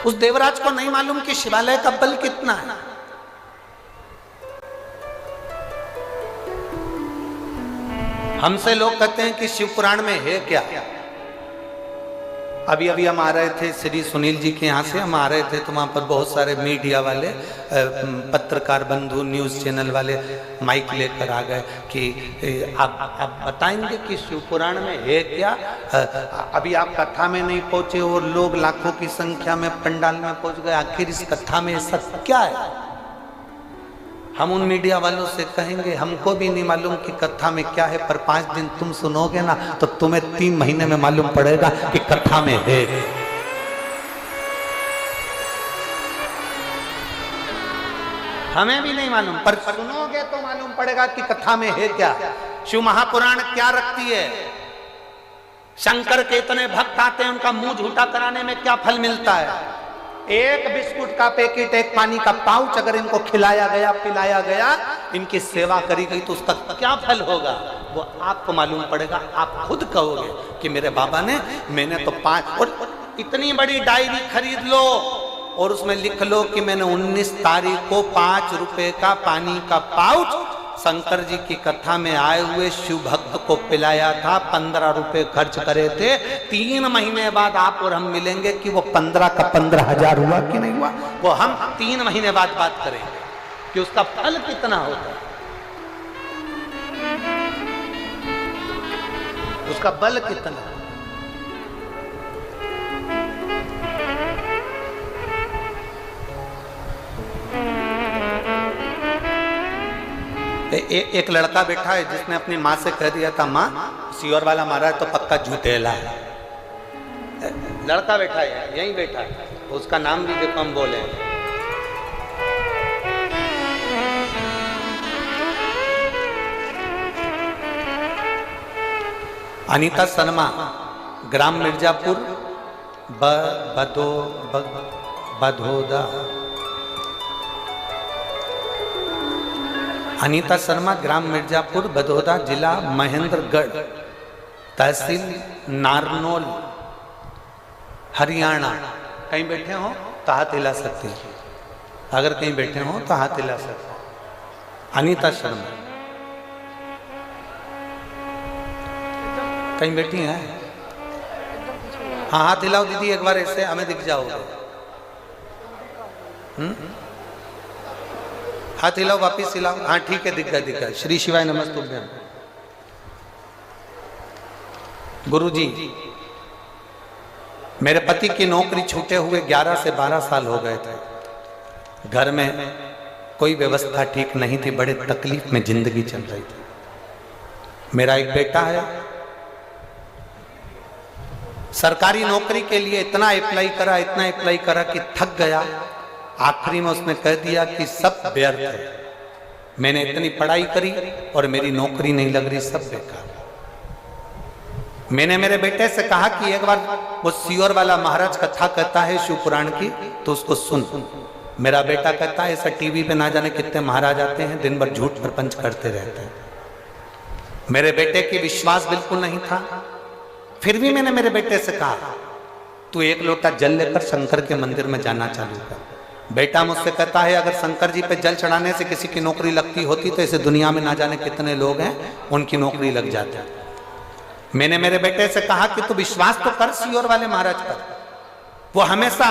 उस देवराज को नहीं मालूम कि शिवालय का बल कितना है। हमसे लोग कहते हैं कि शिव पुराण में है क्या। अभी अभी हम आ रहे थे श्री सुनील जी के यहाँ से, हम आ रहे थे तो वहाँ पर बहुत सारे मीडिया वाले, पत्रकार बंधु, न्यूज़ चैनल वाले माइक लेकर आ गए कि आप बताएंगे कि शिव पुराण में है क्या। अभी आप कथा में नहीं पहुँचे और लोग लाखों की संख्या में पंडाल में पहुँच गए, आखिर इस कथा में सत्य क्या है। हम उन मीडिया वालों से कहेंगे हमको भी नहीं मालूम कि कथा में क्या है, पर 5 दिन तुम सुनोगे ना तो तुम्हें 3 महीने में मालूम पड़ेगा कि कथा में है। हमें भी नहीं मालूम, पर सुनोगे तो मालूम पड़ेगा कि कथा में है क्या। शिव महापुराण क्या रखती है। शंकर के इतने भक्त आते हैं, उनका मुंह झूठा कराने में क्या फल मिलता है। एक बिस्कुट का पैकेट, एक पानी का पाउच अगर इनको खिलाया गया, पिलाया गया, इनकी सेवा करी गई तो उसका क्या फल होगा वो आपको मालूम पड़ेगा। आप खुद कहोगे कि मेरे बाबा ने, मैंने तो 5 और इतनी बड़ी डायरी खरीद लो और उसमें लिख लो कि मैंने 19 तारीख को 5 रुपए का पानी का पाउच शंकर जी की कथा में आए हुए शिव भक्त को पिलाया था, 15 रुपए खर्च करे थे। 3 महीने बाद आप और हम मिलेंगे कि वो 15 का 15,000 हुआ कि नहीं हुआ, वो हम 3 महीने बाद बात करेंगे कि उसका फल कितना होता है, उसका बल कितना। एक लड़का बैठा है जिसने अपनी माँ से कह दिया था, माँ सियोर वाला मारा है तो पक्का झूठेला है। लड़का बैठा है, यहीं बैठा है, उसका नाम भी देखो हम बोले। अनीता शर्मा, ग्राम मिर्जापुर, बधोदा। अनीता शर्मा, ग्राम मिर्जापुर, बधोदा, जिला महेंद्रगढ़, तहसील नारनौल, हरियाणा। कहीं बैठे हो तो हाथ हिला सकते हैं, अगर कहीं बैठे हो तो हाथ हिला सकते हैं। अनीता शर्मा कहीं बैठी हैं? हाँ, हाथ हिलाओ दीदी एक बार, ऐसे हमें दिख जाओगे। हाथ हिलाओ, वापिस हिलाओ। हाँ ठीक है, दिख गया। श्री शिवाय नमस्तुभ्यम। गुरुजी, मेरे पति की नौकरी छूटे हुए 11 से 12 साल हो गए थे। घर में कोई व्यवस्था ठीक नहीं थी, बड़े तकलीफ में जिंदगी चल रही थी। मेरा एक बेटा है, सरकारी नौकरी के लिए इतना अप्लाई करा कि थक गया। आखिरी में उसने कह दिया कि सब व्यर्थ है, मैंने इतनी पढ़ाई करी और मेरी नौकरी नहीं लग रही, सब बेकार। मैंने मेरे बेटे से कहा कि एक बार वो सियोर वाला महाराज कथा कहता है शिव पुराण की, तो उसको सुन। मेरा बेटा कहता है ऐसा टीवी पे ना जाने कितने महाराज आते हैं, दिन भर झूठ प्रपंच करते रहते हैं। मेरे बेटे की विश्वास बिल्कुल नहीं था, फिर भी मैंने मेरे बेटे से कहा तू 1 लोटा जल लेकर शंकर के मंदिर में जाना चालू कर। बेटा मुझसे कहता है अगर शंकर जी पे जल चढ़ाने से किसी की नौकरी लगती होती तो इसे दुनिया में ना जाने कितने लोग हैं उनकी नौकरी लग जाती। मैंने मेरे बेटे से कहा कि तू विश्वास तो कर सीहोर वाले महाराज पर। वो हमेशा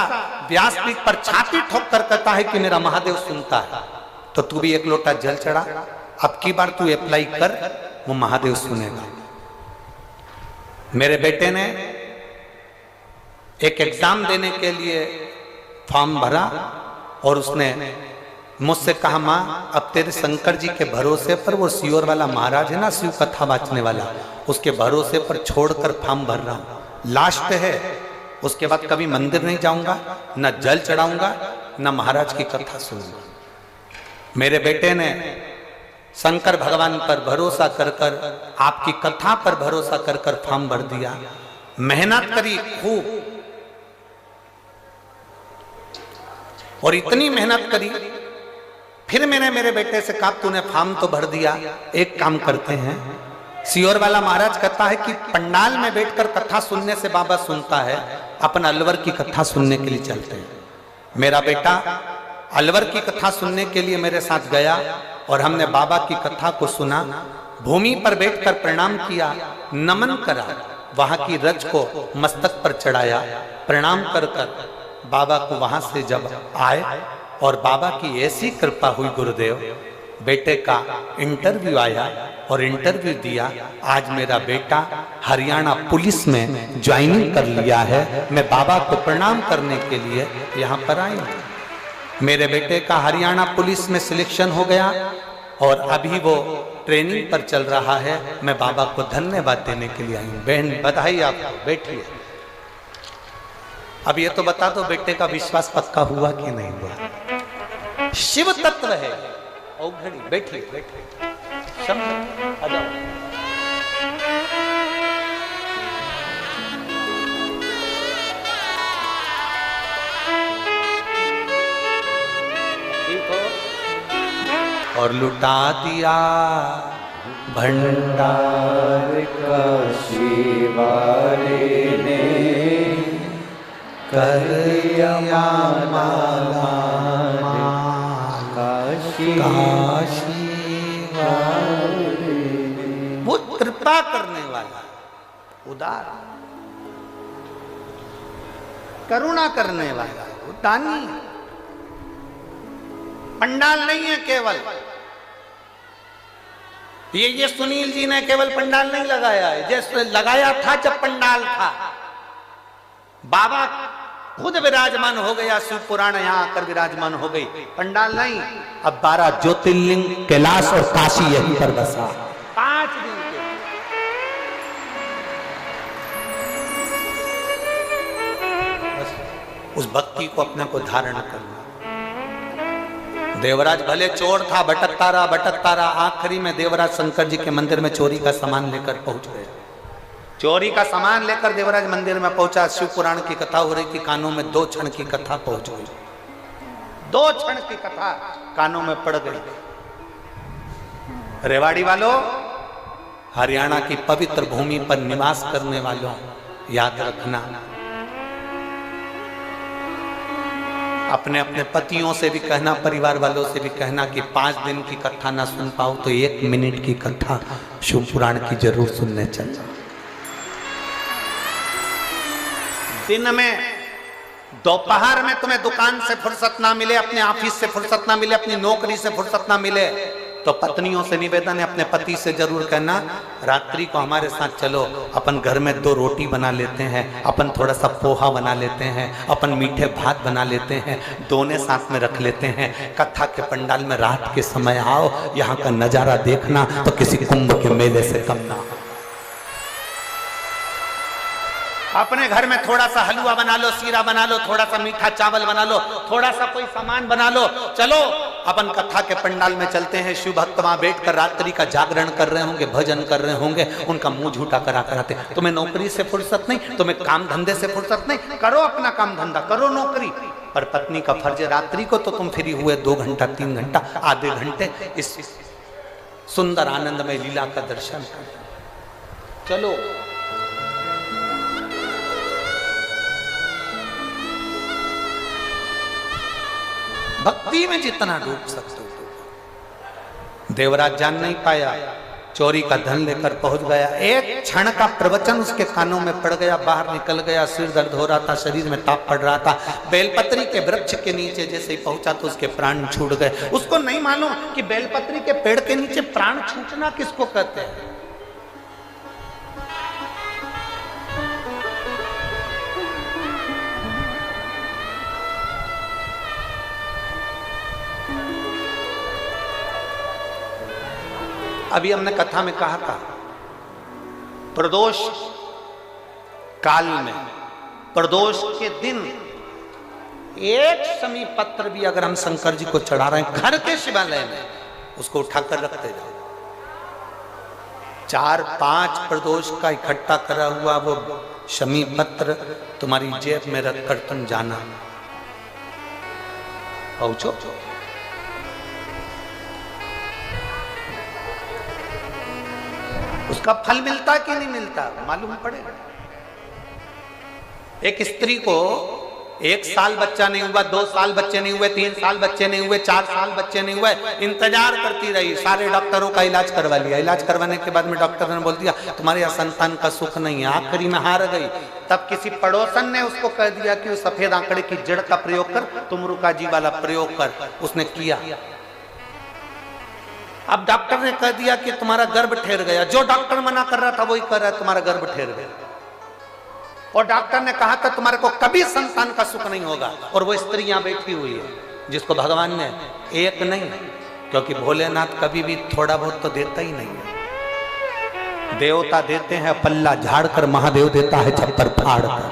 व्यासपीठ पर छाती ठोक कर कहता है कि मेरा महादेव सुनता है। तो तू भी एक लोटा जल चढ़ा, अब की बार तू अप्लाई कर, वो महादेव सुनेगा। मेरे बेटे ने एक एग्जाम देने के लिए फॉर्म भरा और उसने मुझसे कहा, माँ अब तेरे शंकर जी के भरोसे पर, वो सीहोर वाला महाराज है ना शिव कथा वाचने वाला, उसके भरोसे पर छोड़कर फॉर्म भर रहा हूं, लास्ट है, उसके बाद कभी मंदिर नहीं जाऊंगा, न जल चढ़ाऊंगा, न महाराज की कथा सुनूंगा। मेरे बेटे ने शंकर भगवान पर भरोसा कर कर, आपकी कथा पर भरोसा कर कर फॉर्म भर दिया, मेहनत करी खूब, और इतनी मेहनत करी। फिर मैंने मेरे बेटे से कहा, तूने फॉर्म तो भर दिया, एक काम करते हैं, सीहोर वाला महाराज कहता है कि पंडाल में बैठकर कथा सुनने से बाबा सुनता है, अपन अलवर की कथा सुनने के लिए चलते हैं। मेरा बेटा अलवर की कथा सुनने के लिए मेरे साथ गया और हमने बाबा की कथा को सुना। भूमि पर बैठकर प्रणाम किया, नमन करा, वहां की रज को मस्तक पर चढ़ाया, प्रणाम कर कर बाबा को वहां से जब आए और बाबा की ऐसी कृपा हुई गुरुदेव, बेटे का इंटरव्यू आया और इंटरव्यू दिया। आज मेरा बेटा हरियाणा पुलिस में ज्वाइनिंग कर लिया है। मैं बाबा को प्रणाम करने के लिए यहाँ पर आई हूँ। मेरे बेटे का हरियाणा पुलिस में सिलेक्शन हो गया और अभी वो ट्रेनिंग पर चल रहा है। मैं बाबा को धन्यवाद देने के लिए आई हूँ। बहन बधाई आपको, बैठिए। अब ये तो बता दो बेटे का विश्वास पक्का हुआ कि नहीं हुआ? शिव तत्व है। ओ घड़ी बैठिए, बैठिए, समझो, आ जाओ। ठीक हो? और लुटा दिया भंडार का शिवाले ने, कर दिया माला काशी वाले। वो कृपा करने वाला, उदार, करुणा करने वाला, वो दानी। पंडाल नहीं है केवल ये सुनील जी ने केवल पंडाल नहीं लगाया है, जैसे लगाया था जब पंडाल था। बाबा खुद विराजमान हो गया, शिव पुराण यहाँ आकर विराजमान हो गई, पंडाल नहीं। अब 12 ज्योतिर्लिंग, कैलाश और काशी यहीं पर बसा। 5 दिन के बस उस भक्ति को अपने को धारण करना। देवराज भले चोर था, भटकता रहा, आखिरी में देवराज शंकर जी के मंदिर में चोरी का सामान लेकर पहुंच गए। चोरी का सामान लेकर देवराज मंदिर में पहुंचा। शिव पुराण की कथा हो रही थी, कानों में 2 क्षण की कथा पहुंच गई। 2 क्षण की कथा कानों में पड़ गई। रेवाड़ी वालों, हरियाणा की पवित्र भूमि पर निवास करने वालों, याद रखना, अपने अपने पतियों से भी कहना, परिवार वालों से भी कहना कि 5 दिन की कथा ना सुन पाओ तो 1 मिनट की कथा शिव पुराण की जरूर सुनने चल जाओ। दिन में, दोपहर में तुम्हें दुकान से फुर्सत ना मिले, अपने ऑफिस से फुर्सत ना मिले, अपनी नौकरी से फुर्सत ना मिले, तो पत्नियों से निवेदन है, अपने पति से जरूर कहना, रात्रि को हमारे साथ चलो, अपन घर में 2 रोटी बना लेते हैं, अपन थोड़ा सा पोहा बना लेते हैं, अपन मीठे भात बना लेते हैं, दोनों साथ में रख लेते हैं। कथा के पंडाल में रात के समय आओ, यहाँ का नजारा देखना तो किसी कुंभ के मेले से कम ना। अपने घर में थोड़ा सा हलवा बना लो, सीरा बना लो, थोड़ा सा मीठा चावल बना लो, थोड़ा सा कोई सामान बना लो, चलो अपन कथा के पंडाल में चलते हैं। शिव भक्त वहां बैठकर रात्रि का जागरण कर रहे होंगे, भजन कर रहे होंगे, उनका मुंह झूठा करा कराते। तुम्हें नौकरी से फुर्सत नहीं, तुम्हें काम धंधे से फुर्सत नहीं, करो अपना काम धंधा, करो नौकरी, पर पत्नी का फर्ज है रात्रि को तो तुम फ्री हुए 2 घंटा, 3 घंटा, आधे घंटे इस सुंदर आनंदमय लीला का दर्शन कर। चलो भक्ति में जितना डूब सकते हो। देवराज जान नहीं पाया, चोरी का धन लेकर पहुंच गया। एक क्षण का प्रवचन उसके कानों में पड़ गया, बाहर निकल गया। सिर दर्द हो रहा था, शरीर में ताप पड़ रहा था। बेलपत्री के वृक्ष के नीचे जैसे ही पहुंचा तो उसके प्राण छूट गए। उसको नहीं मालूम कि बेलपत्री के पेड़ के नीचे प्राण छूटना किसको कहते हैं। अभी हमने कथा में कहा था, प्रदोष काल में, प्रदोष के दिन एक शमी पत्र भी अगर हम शंकर जी को चढ़ा रहे हैं घर के शिवालय में, उसको उठाकर रखते जाओ। 4-5 प्रदोष का इकट्ठा करा हुआ वो शमी पत्र तुम्हारी जेब में रखकर तुम जाना, पहुंचो। उसका फल मिलता कि नहीं मिलता मालूम पड़ेगा। एक स्त्री को 1 साल बच्चा नहीं हुआ, 2 साल बच्चे नहीं हुए, 3 साल बच्चे नहीं हुए, 4 साल बच्चे नहीं हुए, इंतजार करती रही। सारे डॉक्टरों का इलाज करवा लिया। इलाज करवाने के बाद में डॉक्टर ने बोल दिया तुम्हारे यहाँ संतान का सुख नहीं है। आखिरी में हार गई। तब किसी पड़ोसन ने उसको कह दिया कि उस सफेद आंकड़े की जड़ का प्रयोग कर, तुमरुका जी वाला प्रयोग कर। उसने किया। अब डॉक्टर ने कह दिया कि तुम्हारा गर्भ ठहर गया। जो डॉक्टर मना कर रहा था वही कर रहा है, तुम्हारा गर्भ ठहर गया। और डॉक्टर ने कहा था तुम्हारे को कभी संतान का सुख नहीं होगा। और वो स्त्री यहां बैठी हुई है जिसको भगवान ने एक नहीं, क्योंकि भोलेनाथ कभी भी थोड़ा बहुत तो देता ही नहीं है। देवता देते हैं पल्ला झाड़ कर, महादेव देता है छप्पर फाड़ कर।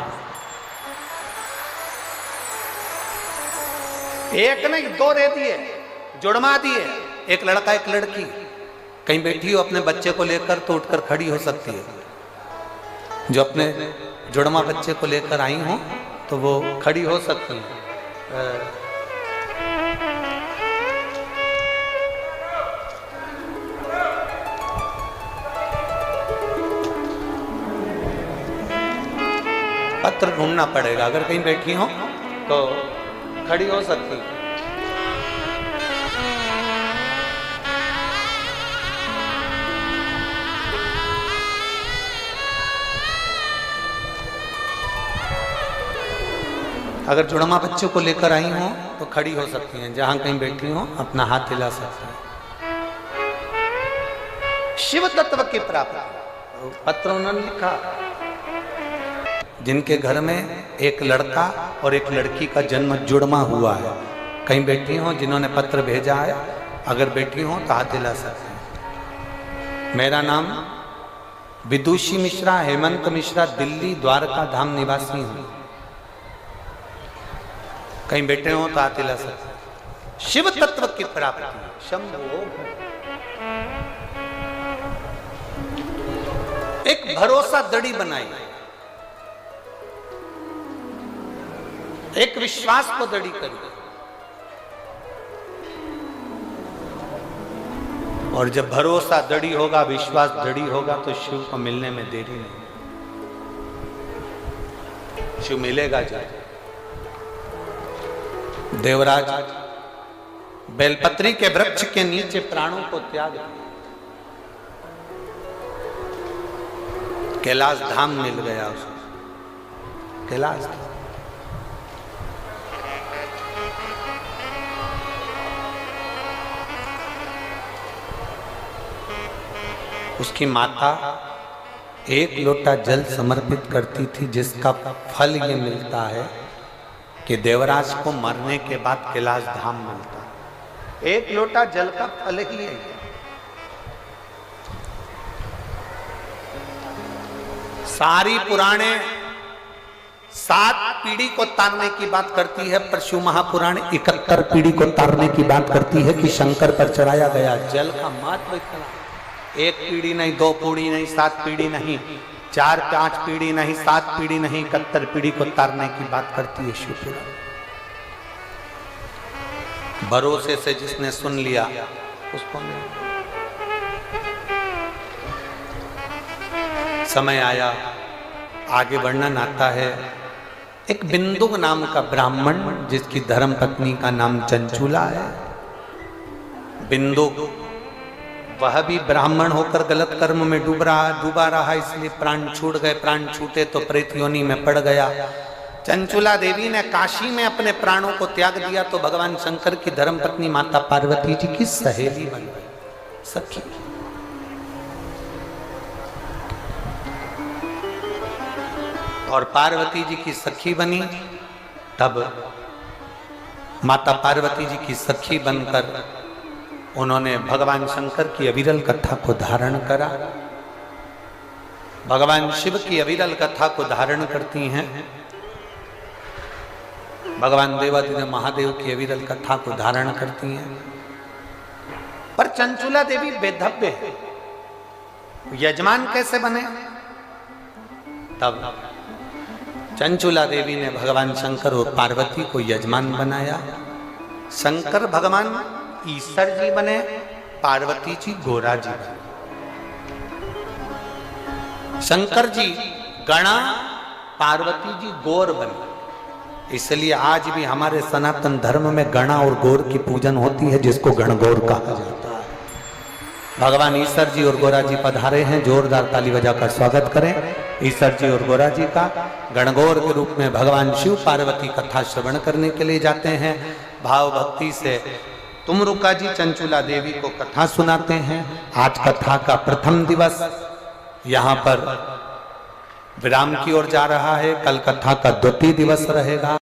एक नहीं 2 दे दिए, जुड़वा दिए। एक लड़का एक लड़की कहीं बैठी हो अपने बच्चे को लेकर तो उठकर खड़ी हो सकती है। जो अपने जुड़वा बच्चे को लेकर आई हो तो वो खड़ी हो सकती है। पत्र ढूंढना पड़ेगा। अगर कहीं बैठी हो तो खड़ी हो सकती है। अगर जुड़वा बच्चों को लेकर आई हो तो खड़ी हो सकती हैं। जहां कहीं बैठी हो अपना हाथ हिला सकती हैं। शिव तत्व की प्राप्ति पत्र उन्होंने लिखा। जिनके घर में एक लड़का और एक लड़की का जन्म जुड़वा हुआ है, कहीं बैठी हो, जिन्होंने पत्र भेजा है, अगर बैठी हो तो हाथ हिला सकते हैं। मेरा नाम विदुषी मिश्रा, हेमंत मिश्रा, दिल्ली द्वारका धाम निवासी हूं। कहीं बैठे हो तो हाथ हिला सकते। शिव तत्व की प्राप्ति शंभो। एक भरोसा दड़ी बनाई, एक विश्वास को दड़ी करी। और जब भरोसा दड़ी होगा, विश्वास दड़ी होगा तो शिव को मिलने में देरी नहीं। शिव मिलेगा जब। देवराज बेलपत्री के वृक्ष के नीचे प्राणों को त्याग दिया। कैलाश धाम मिल गया उसको। कैलाश धाम। उसकी माता 1 लोटा जल समर्पित करती थी, जिसका फल ये मिलता है कि देवराज को मरने के बाद कैलाश धाम मिलता है। 1 लोटा जल का फल ही है। सारी पुराणे 7 पीढ़ी को तारने की बात करती है, पर शिव महापुराण 71 पीढ़ी को तारने की बात करती है कि शंकर पर चढ़ाया गया जल का महत्व इतना। 1 पीढ़ी नहीं, 2 पीढ़ी नहीं, 7 पीढ़ी नहीं, 4-5 पीढ़ी नहीं, 7 पीढ़ी नहीं, 71 पीढ़ी को तारने की बात करती है शिव पुराण। भरोसे से जिसने सुन लिया उसको समय आया, आगे वर्णन आता है। एक बिंदु नाम का ब्राह्मण, जिसकी धर्म पत्नी का नाम चंचूला है। बिंदु वह भी ब्राह्मण होकर गलत कर्म में डूबा रहा, इसलिए प्राण छूट गए। प्राण छूटे तो प्रेत योनि में पड़ गया। चंचुला देवी ने काशी में अपने प्राणों को त्याग दिया तो भगवान शंकर की धर्मपत्नी माता पार्वती जी की सहेली बन गई, सखी। और पार्वती जी की सखी बनी, तब माता पार्वती जी की सखी बनकर उन्होंने भगवान शंकर की अविरल कथा को धारण करा। भगवान शिव की अविरल कथा को धारण करती हैं, भगवान देवादिदेव महादेव की अविरल कथा को धारण करती हैं। पर चंचुला देवी बेधव्य है, यजमान कैसे बने? तब चंचुला देवी ने भगवान शंकर और पार्वती को यजमान बनाया। शंकर भगवान ईश्वर जी बने, पार्वती जी गोरा जी बने। शंकर जी गणा, पार्वती जी गौर बने। इसलिए आज भी हमारे सनातन धर्म में गणा और गौर की पूजन होती है, जिसको गणगौर कहा जाता है। भगवान ईश्वर जी और गोरा जी पधारे हैं, जोरदार ताली बजाकर स्वागत करें ईश्वर जी और गोरा जी का। गणगौर के रूप में भगवान शिव पार्वती कथा श्रवण करने के लिए जाते हैं। भाव भक्ति से तुमरुका जी चंचुला देवी को कथा सुनाते हैं। आज कथा का प्रथम दिवस यहाँ पर विराम की ओर जा रहा है, कल कथा का द्वितीय दिवस रहेगा।